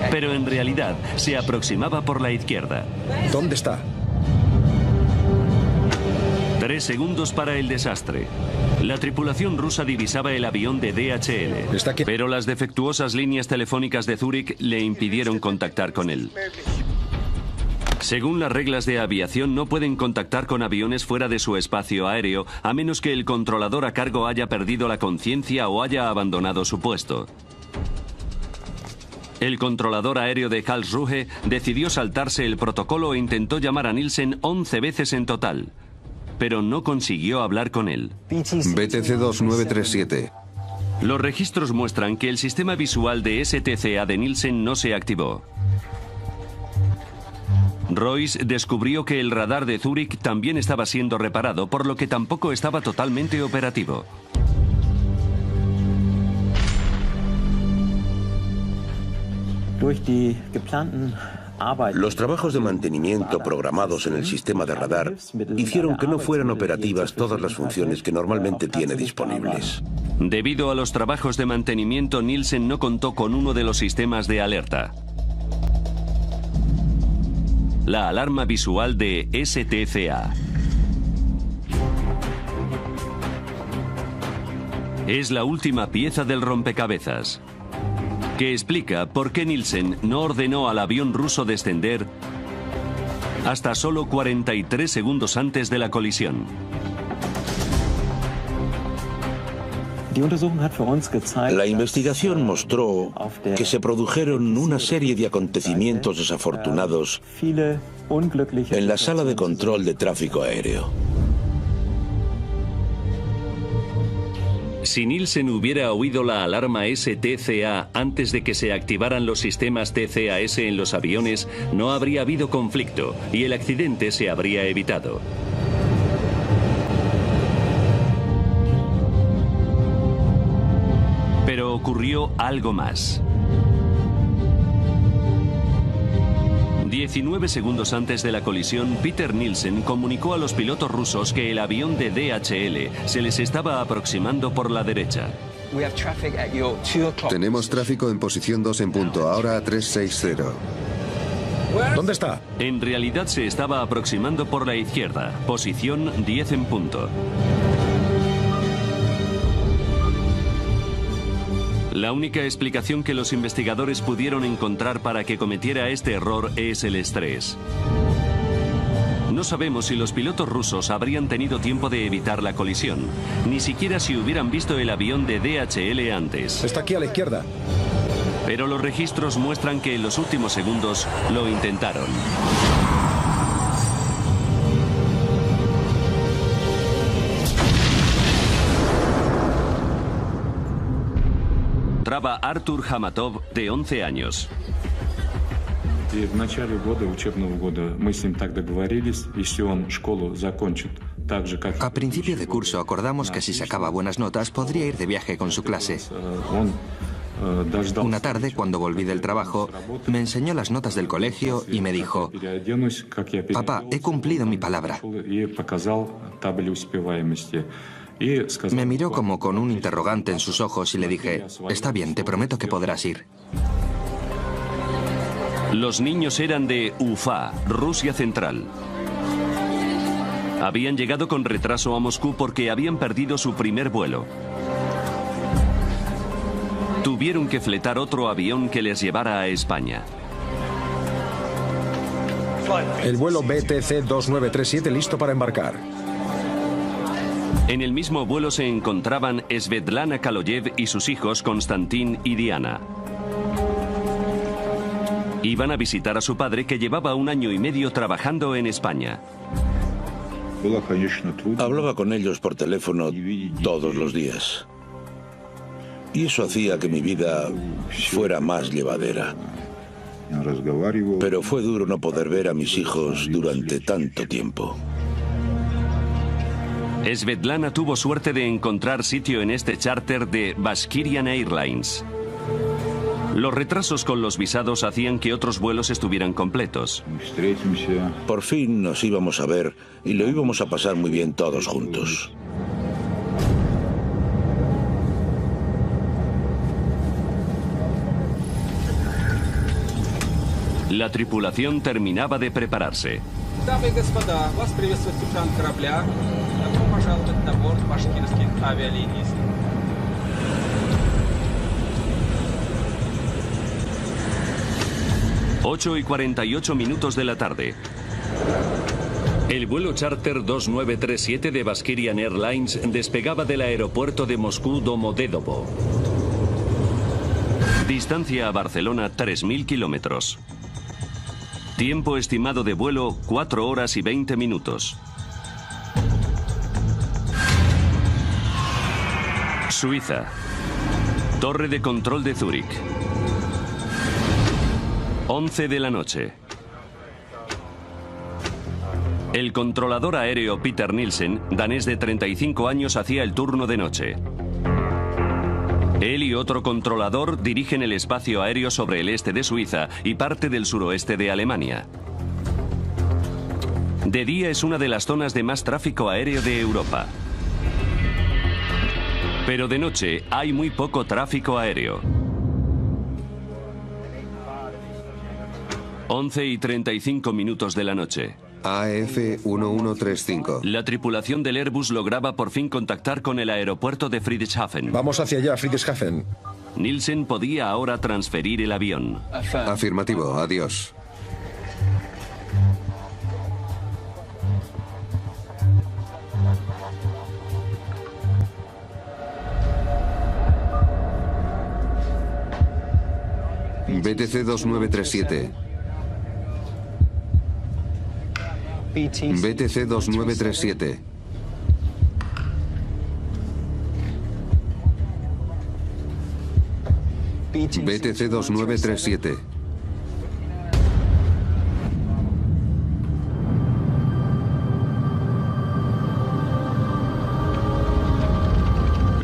pero en realidad se aproximaba por la izquierda. ¿Dónde está? 3 segundos para el desastre. La tripulación rusa divisaba el avión de DHL, pero las defectuosas líneas telefónicas de Zúrich le impidieron contactar con él. Según las reglas de aviación, no pueden contactar con aviones fuera de su espacio aéreo, a menos que el controlador a cargo haya perdido la conciencia o haya abandonado su puesto. El controlador aéreo de Karlsruhe decidió saltarse el protocolo e intentó llamar a Nielsen 11 veces en total, pero no consiguió hablar con él. BTC 2937. Los registros muestran que el sistema visual de STCA de Nielsen no se activó. Royce descubrió que el radar de Zúrich también estaba siendo reparado, por lo que tampoco estaba totalmente operativo. Los trabajos de mantenimiento programados en el sistema de radar hicieron que no fueran operativas todas las funciones que normalmente tiene disponibles. Debido a los trabajos de mantenimiento, Nielsen no contó con uno de los sistemas de alerta. La alarma visual de STCA. Es la última pieza del rompecabezas, que explica por qué Nielsen no ordenó al avión ruso descender hasta solo 43 segundos antes de la colisión. La investigación mostró que se produjeron una serie de acontecimientos desafortunados en la sala de control de tráfico aéreo. Si Nielsen hubiera oído la alarma STCA antes de que se activaran los sistemas TCAS en los aviones, no habría habido conflicto y el accidente se habría evitado. Pero ocurrió Pero algo más. 19 segundos antes de la colisión, Peter Nielsen comunicó a los pilotos rusos que el avión de DHL se les estaba aproximando por la derecha. Tenemos tráfico en posición 2 en punto, ahora a 360. ¿Dónde está? En realidad se estaba aproximando por la izquierda, posición 10 en punto. La única explicación que los investigadores pudieron encontrar para que cometiera este error es el estrés. No sabemos si los pilotos rusos habrían tenido tiempo de evitar la colisión, ni siquiera si hubieran visto el avión de DHL antes. Está aquí a la izquierda. Pero los registros muestran que en los últimos segundos lo intentaron. Traba Artur Hamatov, de 11 años. A principio de curso acordamos que si sacaba buenas notas podría ir de viaje con su clase. Una tarde, cuando volví del trabajo, me enseñó las notas del colegio y me dijo: «Papá, he cumplido mi palabra». Me miró como con un interrogante en sus ojos y le dije: «Está bien, te prometo que podrás ir». Los niños eran de Ufa, Rusia Central. Habían llegado con retraso a Moscú porque habían perdido su primer vuelo. Tuvieron que fletar otro avión que les llevara a España. El vuelo BTC 2937 listo para embarcar. En el mismo vuelo se encontraban Svetlana Kaloyev y sus hijos Konstantin y Diana. Iban a visitar a su padre, que llevaba 1 año y medio trabajando en España. Hablaba con ellos por teléfono todos los días. Y eso hacía que mi vida fuera más llevadera. Pero fue duro no poder ver a mis hijos durante tanto tiempo. Svetlana tuvo suerte de encontrar sitio en este charter de Bashkirian Airlines. Los retrasos con los visados hacían que otros vuelos estuvieran completos. Por fin nos íbamos a ver y lo íbamos a pasar muy bien todos juntos. La tripulación terminaba de prepararse. Дамы и господа, вас приветствует капитан корабля. Добро пожаловать на борт башкирских авиалиний. 8:48 de la tarde. El vuelo charter 2937 de Bashkirian Airlines despegaba del aeropuerto de Moscú Domodedovo. Distancia a Barcelona 3.000 kilómetros. Tiempo estimado de vuelo 4 horas y 20 minutos. Suiza. Torre de control de Zúrich. 11 de la noche. El controlador aéreo Peter Nielsen, danés de 35 años, hacía el turno de noche. Él y otro controlador dirigen el espacio aéreo sobre el este de Suiza y parte del suroeste de Alemania. De día es una de las zonas de más tráfico aéreo de Europa. Pero de noche hay muy poco tráfico aéreo. 11:35 de la noche. AF 1135. La tripulación del Airbus lograba por fin contactar con el aeropuerto de Friedrichshafen. Vamos hacia allá, Friedrichshafen. Nielsen podía ahora transferir el avión. Afirmativo, adiós. BTC 2937. BTC 2937. BTC 2937.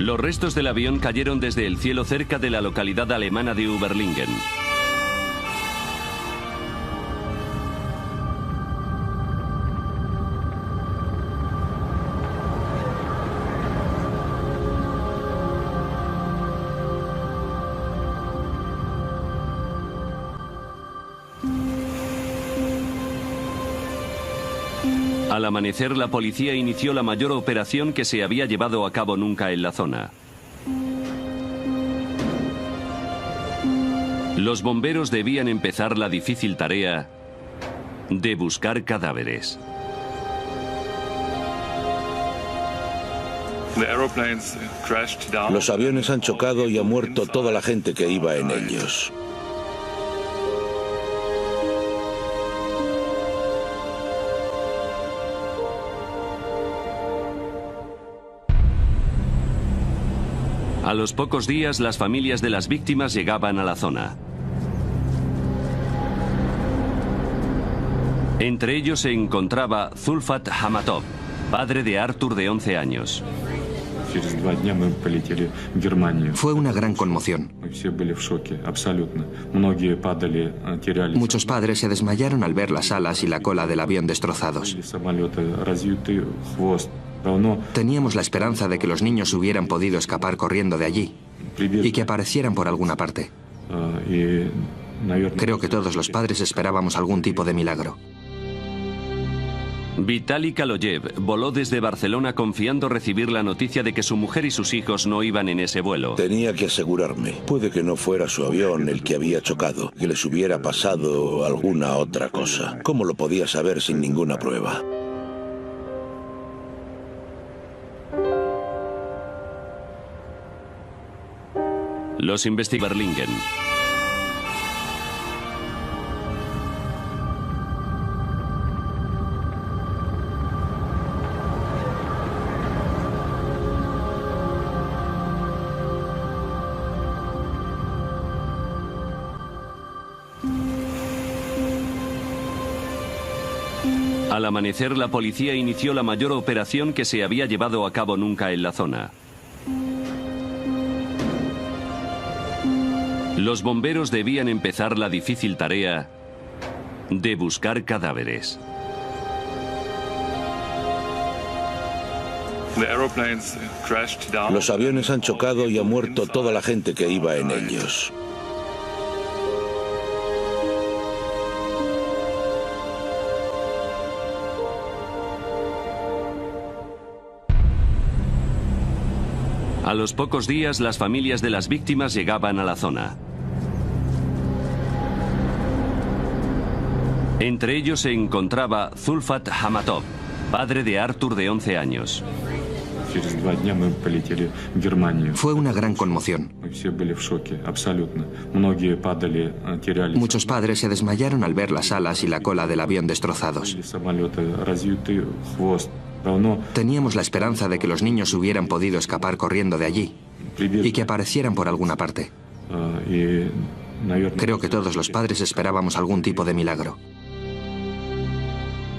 Los restos del avión cayeron desde el cielo cerca de la localidad alemana de Überlingen. Al amanecer, la policía inició la mayor operación que se había llevado a cabo nunca en la zona. Los bomberos debían empezar la difícil tarea de buscar cadáveres. Los aviones han chocado y ha muerto toda la gente que iba en ellos. A los pocos días, las familias de las víctimas llegaban a la zona. Entre ellos se encontraba Zulfat Hamatov, padre de Artur de 11 años. Fue una gran conmoción. Muchos padres se desmayaron al ver las alas y la cola del avión destrozados. Teníamos la esperanza de que los niños hubieran podido escapar corriendo de allí y que aparecieran por alguna parte. Creo que todos los padres esperábamos algún tipo de milagro. Vitali Kaloyev voló desde Barcelona confiando recibir la noticia de que su mujer y sus hijos no iban en ese vuelo. Tenía que asegurarme. Puede que no fuera su avión el que había chocado, que les hubiera pasado alguna otra cosa. ¿Cómo lo podía saber sin ninguna prueba? Los investigadores Berlingen. Al amanecer, la policía inició la mayor operación que se había llevado a cabo nunca en la zona. Los bomberos debían empezar la difícil tarea de buscar cadáveres. Los aviones han chocado y ha muerto toda la gente que iba en ellos. A los pocos días, las familias de las víctimas llegaban a la zona. Entre ellos se encontraba Zulfat Hamatov, padre de Artur de 11 años. Fue una gran conmoción. Muchos padres se desmayaron al ver las alas y la cola del avión destrozados. Teníamos la esperanza de que los niños hubieran podido escapar corriendo de allí y que aparecieran por alguna parte. Creo que todos los padres esperábamos algún tipo de milagro.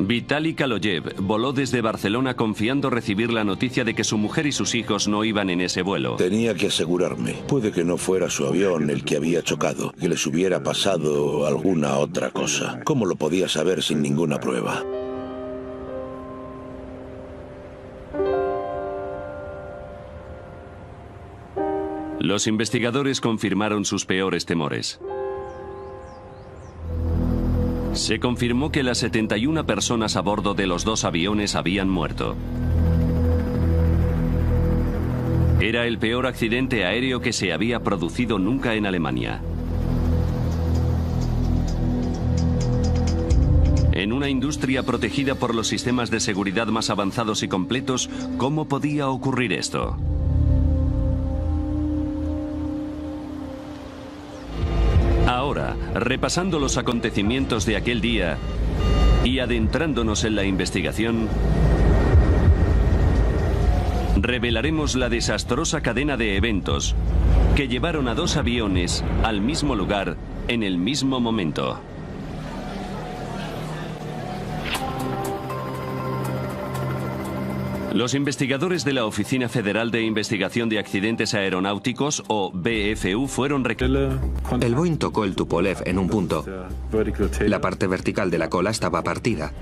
Vitali Kaloyev voló desde Barcelona confiando recibir la noticia de que su mujer y sus hijos no iban en ese vuelo. Tenía que asegurarme. Puede que no fuera su avión el que había chocado, que les hubiera pasado alguna otra cosa. ¿Cómo lo podía saber sin ninguna prueba? Los investigadores confirmaron sus peores temores. Se confirmó que las 71 personas a bordo de los dos aviones habían muerto. Era el peor accidente aéreo que se había producido nunca en Alemania. En una industria protegida por los sistemas de seguridad más avanzados y completos, ¿cómo podía ocurrir esto? Ahora, repasando los acontecimientos de aquel día y adentrándonos en la investigación, revelaremos la desastrosa cadena de eventos que llevaron a dos aviones al mismo lugar en el mismo momento. Los investigadores de la Oficina Federal de Investigación de Accidentes Aeronáuticos, o BFU, fueron El Boeing tocó el Tupolev en un punto. La parte vertical de la cola estaba partida.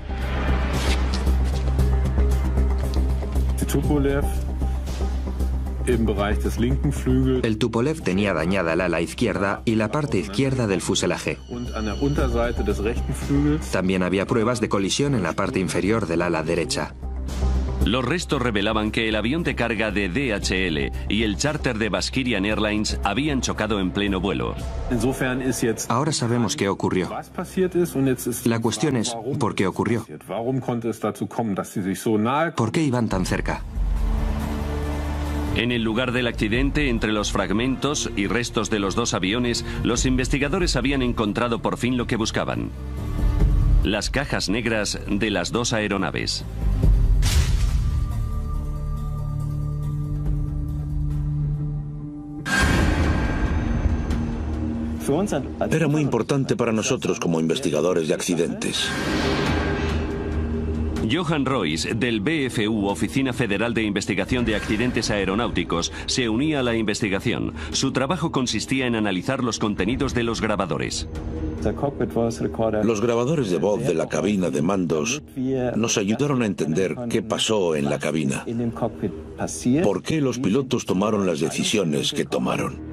El Tupolev tenía dañada el ala izquierda y la parte izquierda del fuselaje. También había pruebas de colisión en la parte inferior del ala derecha. Los restos revelaban que el avión de carga de DHL y el charter de Baskirian Airlines habían chocado en pleno vuelo. Ahora sabemos qué ocurrió. La cuestión es, ¿por qué ocurrió? ¿Por qué iban tan cerca? En el lugar del accidente, entre los fragmentos y restos de los dos aviones, los investigadores habían encontrado por fin lo que buscaban: las cajas negras de las dos aeronaves. Era muy importante para nosotros como investigadores de accidentes. Johan Royce, del BFU, Oficina Federal de Investigación de Accidentes Aeronáuticos, se unía a la investigación. Su trabajo consistía en analizar los contenidos de los grabadores. Los grabadores de voz de la cabina de mandos nos ayudaron a entender qué pasó en la cabina, por qué los pilotos tomaron las decisiones que tomaron.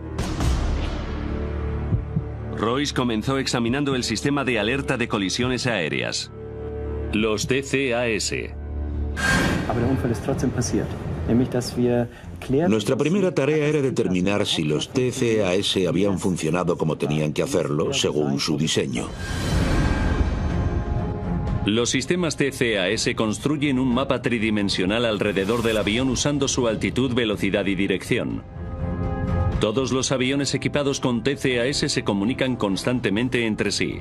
Royce comenzó examinando el sistema de alerta de colisiones aéreas. Los TCAS. Nuestra primera tarea era determinar si los TCAS habían funcionado como tenían que hacerlo, según su diseño. Los sistemas TCAS construyen un mapa tridimensional alrededor del avión usando su altitud, velocidad y dirección. Todos los aviones equipados con TCAS se comunican constantemente entre sí.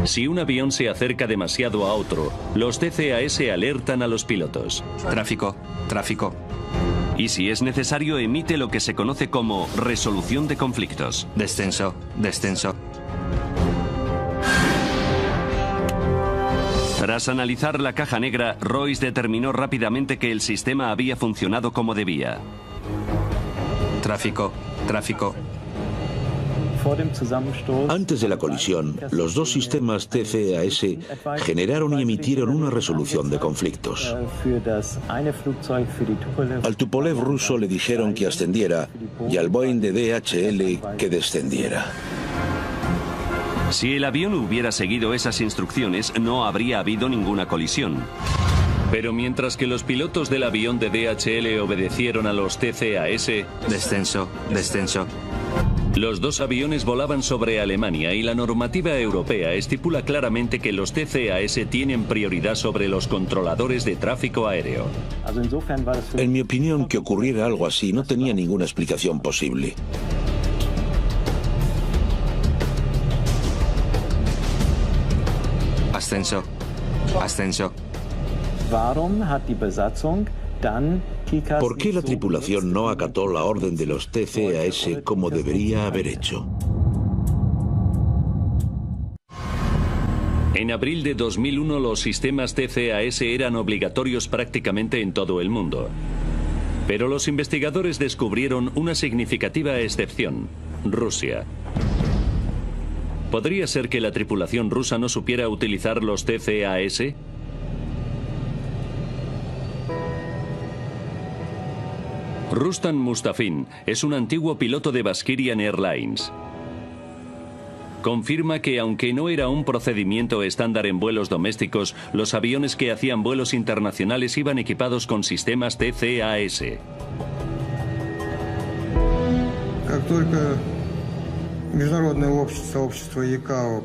Si un avión se acerca demasiado a otro, los TCAS alertan a los pilotos. Tráfico, tráfico. Y si es necesario, emite lo que se conoce como resolución de conflictos. Descenso, descenso. Tras analizar la caja negra, Royce determinó rápidamente que el sistema había funcionado como debía. Tráfico, tráfico. Antes de la colisión, los dos sistemas TCAS generaron y emitieron una resolución de conflictos. Al Tupolev ruso le dijeron que ascendiera y al Boeing de DHL que descendiera. Si el avión hubiera seguido esas instrucciones, no habría habido ninguna colisión. Pero mientras que los pilotos del avión de DHL obedecieron a los TCAS... Descenso, descenso. Los dos aviones volaban sobre Alemania y la normativa europea estipula claramente que los TCAS tienen prioridad sobre los controladores de tráfico aéreo. En mi opinión, que ocurriera algo así no tenía ninguna explicación posible. Ascenso, ascenso. ¿Por qué la tripulación no acató la orden de los TCAS como debería haber hecho? En abril de 2001 los sistemas TCAS eran obligatorios prácticamente en todo el mundo. Pero los investigadores descubrieron una significativa excepción: Rusia. ¿Podría ser que la tripulación rusa no supiera utilizar los TCAS? Rustam Mustafin es un antiguo piloto de Baskirian Airlines. Confirma que, aunque no era un procedimiento estándar en vuelos domésticos, los aviones que hacían vuelos internacionales iban equipados con sistemas TCAS.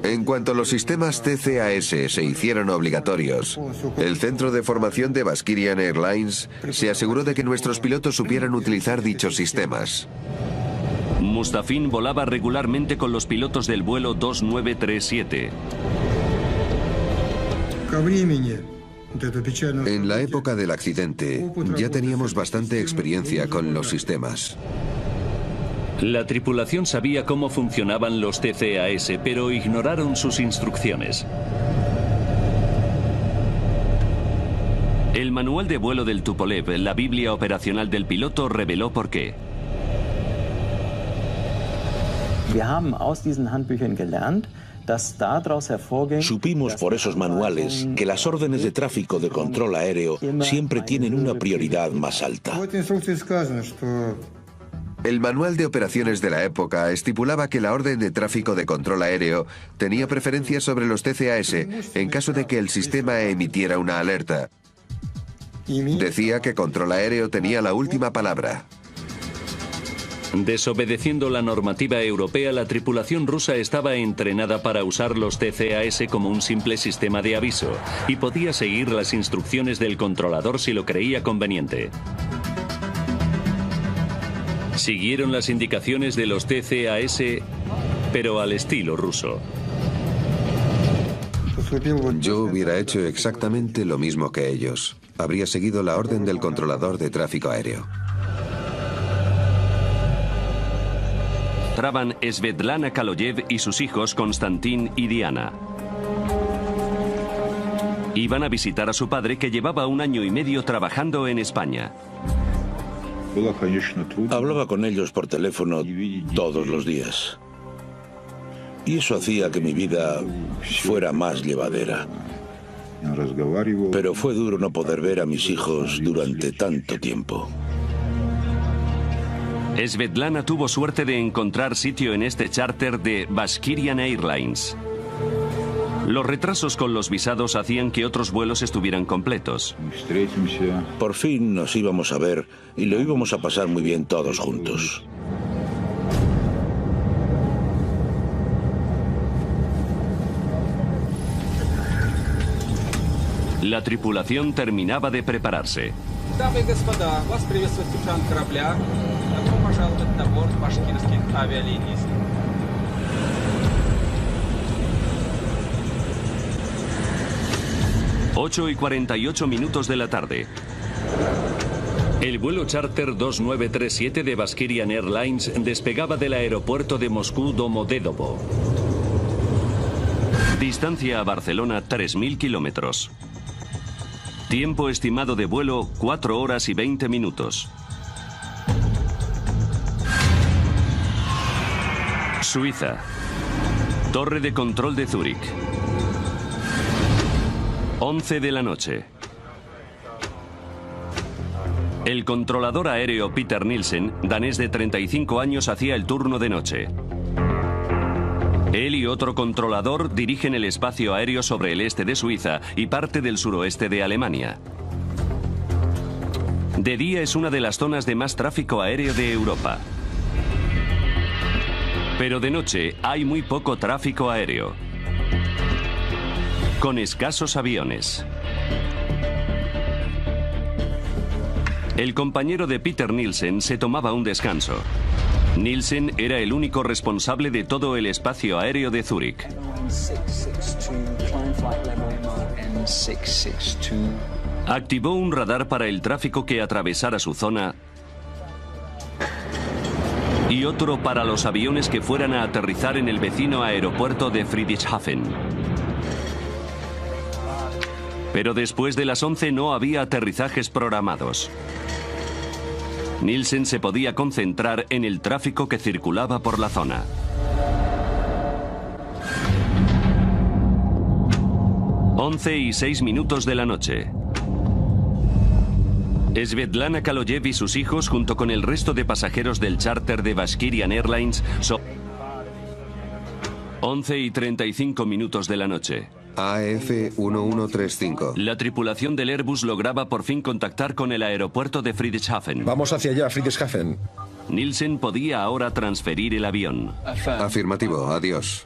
En cuanto los sistemas TCAS se hicieron obligatorios, el Centro de Formación de Baskirian Airlines se aseguró de que nuestros pilotos supieran utilizar dichos sistemas. Mustafin volaba regularmente con los pilotos del vuelo 2937. En la época del accidente, ya teníamos bastante experiencia con los sistemas. La tripulación sabía cómo funcionaban los TCAS, pero ignoraron sus instrucciones. El manual de vuelo del Tupolev, la Biblia operacional del piloto, reveló por qué. Supimos por esos manuales que las órdenes de tráfico de control aéreo siempre tienen una prioridad más alta. El manual de operaciones de la época estipulaba que la orden de tráfico de control aéreo tenía preferencia sobre los TCAS en caso de que el sistema emitiera una alerta. Decía que control aéreo tenía la última palabra. Desobedeciendo la normativa europea, la tripulación rusa estaba entrenada para usar los TCAS como un simple sistema de aviso y podía seguir las instrucciones del controlador si lo creía conveniente. Siguieron las indicaciones de los TCAS, pero al estilo ruso. Yo hubiera hecho exactamente lo mismo que ellos. Habría seguido la orden del controlador de tráfico aéreo. Entraban Svetlana Kaloyev y sus hijos Konstantin y Diana. Iban a visitar a su padre, que llevaba 1 año y medio trabajando en España. Hablaba con ellos por teléfono todos los días. Y eso hacía que mi vida fuera más llevadera. Pero fue duro no poder ver a mis hijos durante tanto tiempo. Svetlana tuvo suerte de encontrar sitio en este charter de Bashkirian Airlines. Los retrasos con los visados hacían que otros vuelos estuvieran completos. Por fin nos íbamos a ver y lo íbamos a pasar muy bien todos juntos. La tripulación terminaba de prepararse. Дамы и господа, вас приветствует капитан корабля. Добро пожаловать на борт башкирских авиалиний. 8:48 de la tarde. El vuelo charter 2937 de Bashkirian Airlines despegaba del aeropuerto de Moscú Domodedovo. Distancia a Barcelona 3.000 kilómetros. Tiempo estimado de vuelo 4 horas y 20 minutos. Suiza. Torre de control de Zúrich. 11 de la noche. El controlador aéreo Peter Nielsen, danés de 35 años, hacía el turno de noche. Él y otro controlador dirigen el espacio aéreo sobre el este de Suiza y parte del suroeste de Alemania. De día es una de las zonas de más tráfico aéreo de Europa. Pero de noche hay muy poco tráfico aéreo, con escasos aviones. El compañero de Peter Nielsen se tomaba un descanso. Nielsen era el único responsable de todo el espacio aéreo de Zúrich. Activó un radar para el tráfico que atravesara su zona y otro para los aviones que fueran a aterrizar en el vecino aeropuerto de Friedrichshafen. Pero después de las 11 no había aterrizajes programados. Nielsen se podía concentrar en el tráfico que circulaba por la zona. Once y 6 minutos de la noche. Svetlana Kaloyev y sus hijos, junto con el resto de pasajeros del charter de Bashkirian Airlines, 11 y 35 minutos de la noche. AF-1135. La tripulación del Airbus lograba por fin contactar con el aeropuerto de Friedrichshafen. Vamos hacia allá, Friedrichshafen. Nielsen podía ahora transferir el avión. Afirmativo, adiós.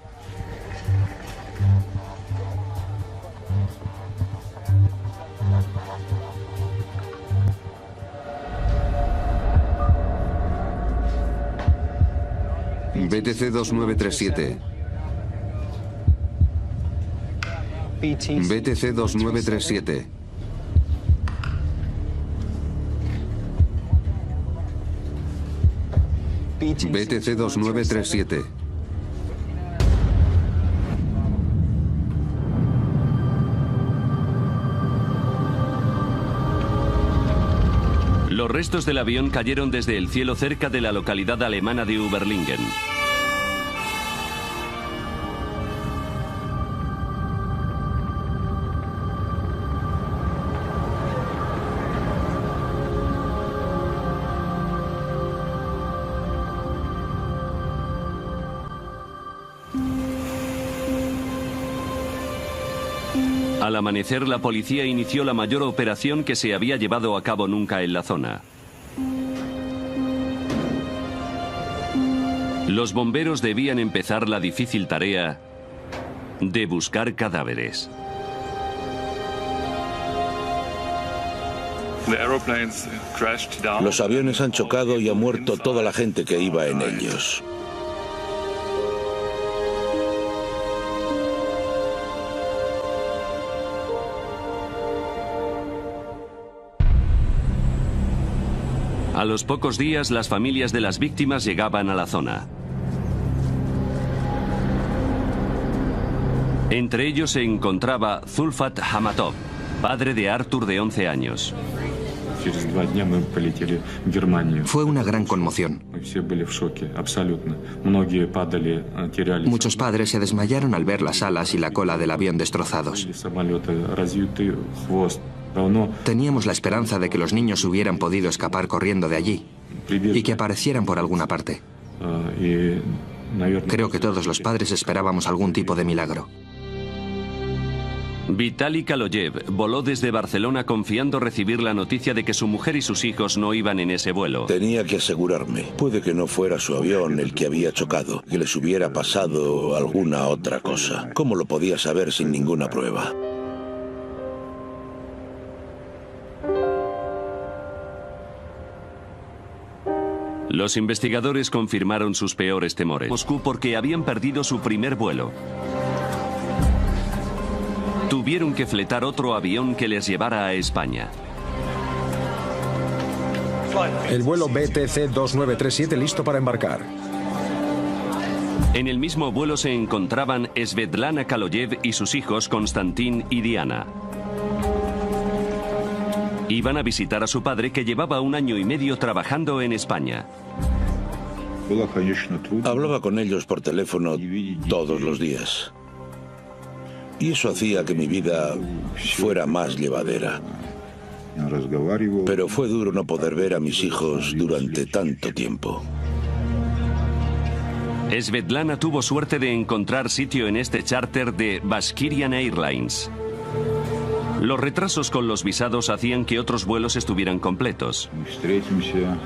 BTC 2937. BTC 2937. BTC 2937. Los restos del avión cayeron desde el cielo cerca de la localidad alemana de Überlingen. Al amanecer, la policía inició la mayor operación que se había llevado a cabo nunca en la zona. Los bomberos debían empezar la difícil tarea de buscar cadáveres. Los aviones han chocado y ha muerto toda la gente que iba en ellos. A los pocos días, las familias de las víctimas llegaban a la zona. Entre ellos se encontraba Zulfat Hamatov, padre de Artur de 11 años. Fue una gran conmoción. Muchos padres se desmayaron al ver las alas y la cola del avión destrozados. Teníamos la esperanza de que los niños hubieran podido escapar corriendo de allí y que aparecieran por alguna parte. Creo que todos los padres esperábamos algún tipo de milagro. Vitali Kaloyev voló desde Barcelona confiando recibir la noticia de que su mujer y sus hijos no iban en ese vuelo. Tenía que asegurarme. Puede que no fuera su avión el que había chocado, que les hubiera pasado alguna otra cosa. ¿Cómo lo podía saber sin ninguna prueba? Los investigadores confirmaron sus peores temores. Moscú porque habían perdido su primer vuelo. Tuvieron que fletar otro avión que les llevara a España. El vuelo BTC 2937 listo para embarcar. En el mismo vuelo se encontraban Svetlana Kaloyev y sus hijos Konstantin y Diana. Iban a visitar a su padre, que llevaba 1 año y medio trabajando en España. Hablaba con ellos por teléfono todos los días. Y eso hacía que mi vida fuera más llevadera. Pero fue duro no poder ver a mis hijos durante tanto tiempo. Svetlana tuvo suerte de encontrar sitio en este charter de Bashkirian Airlines. Los retrasos con los visados hacían que otros vuelos estuvieran completos.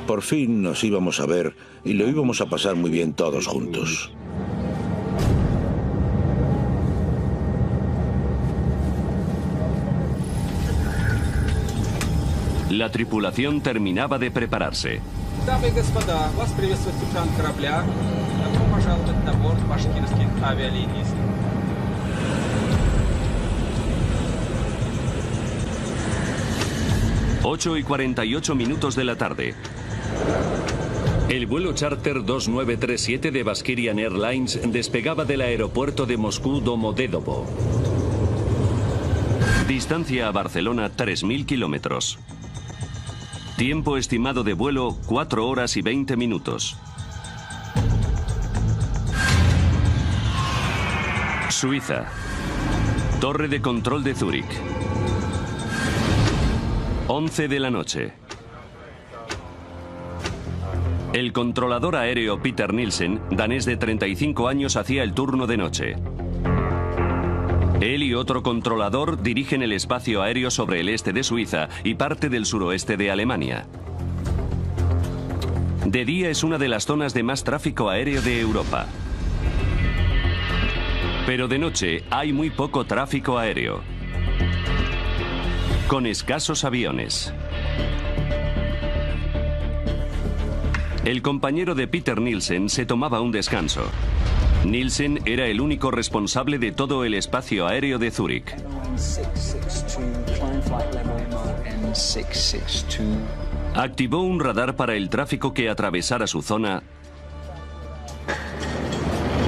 Por fin nos íbamos a ver y lo íbamos a pasar muy bien todos juntos. La tripulación terminaba de prepararse. Дамы и господа, вас приветствует капитан корабля. Добро пожаловать на борт башкирских авиалиний. 8:48 de la tarde. El vuelo charter 2937 de Bashkirian Airlines despegaba del aeropuerto de Moscú Domodedovo. Distancia a Barcelona 3.000 kilómetros. Tiempo estimado de vuelo 4 horas y 20 minutos. Suiza. Torre de control de Zúrich. 11 de la noche. El controlador aéreo Peter Nielsen, danés de 35 años, hacía el turno de noche. Él y otro controlador dirigen el espacio aéreo sobre el este de Suiza y parte del suroeste de Alemania. De día es una de las zonas de más tráfico aéreo de Europa. Pero de noche hay muy poco tráfico aéreo, con escasos aviones. El compañero de Peter Nielsen se tomaba un descanso. Nielsen era el único responsable de todo el espacio aéreo de Zúrich. Activó un radar para el tráfico que atravesara su zona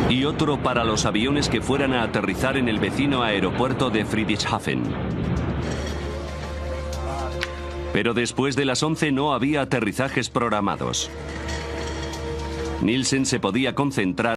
y otro para los aviones que fueran a aterrizar en el vecino aeropuerto de Friedrichshafen. Pero después de las 11 no había aterrizajes programados. Nielsen se podía concentrar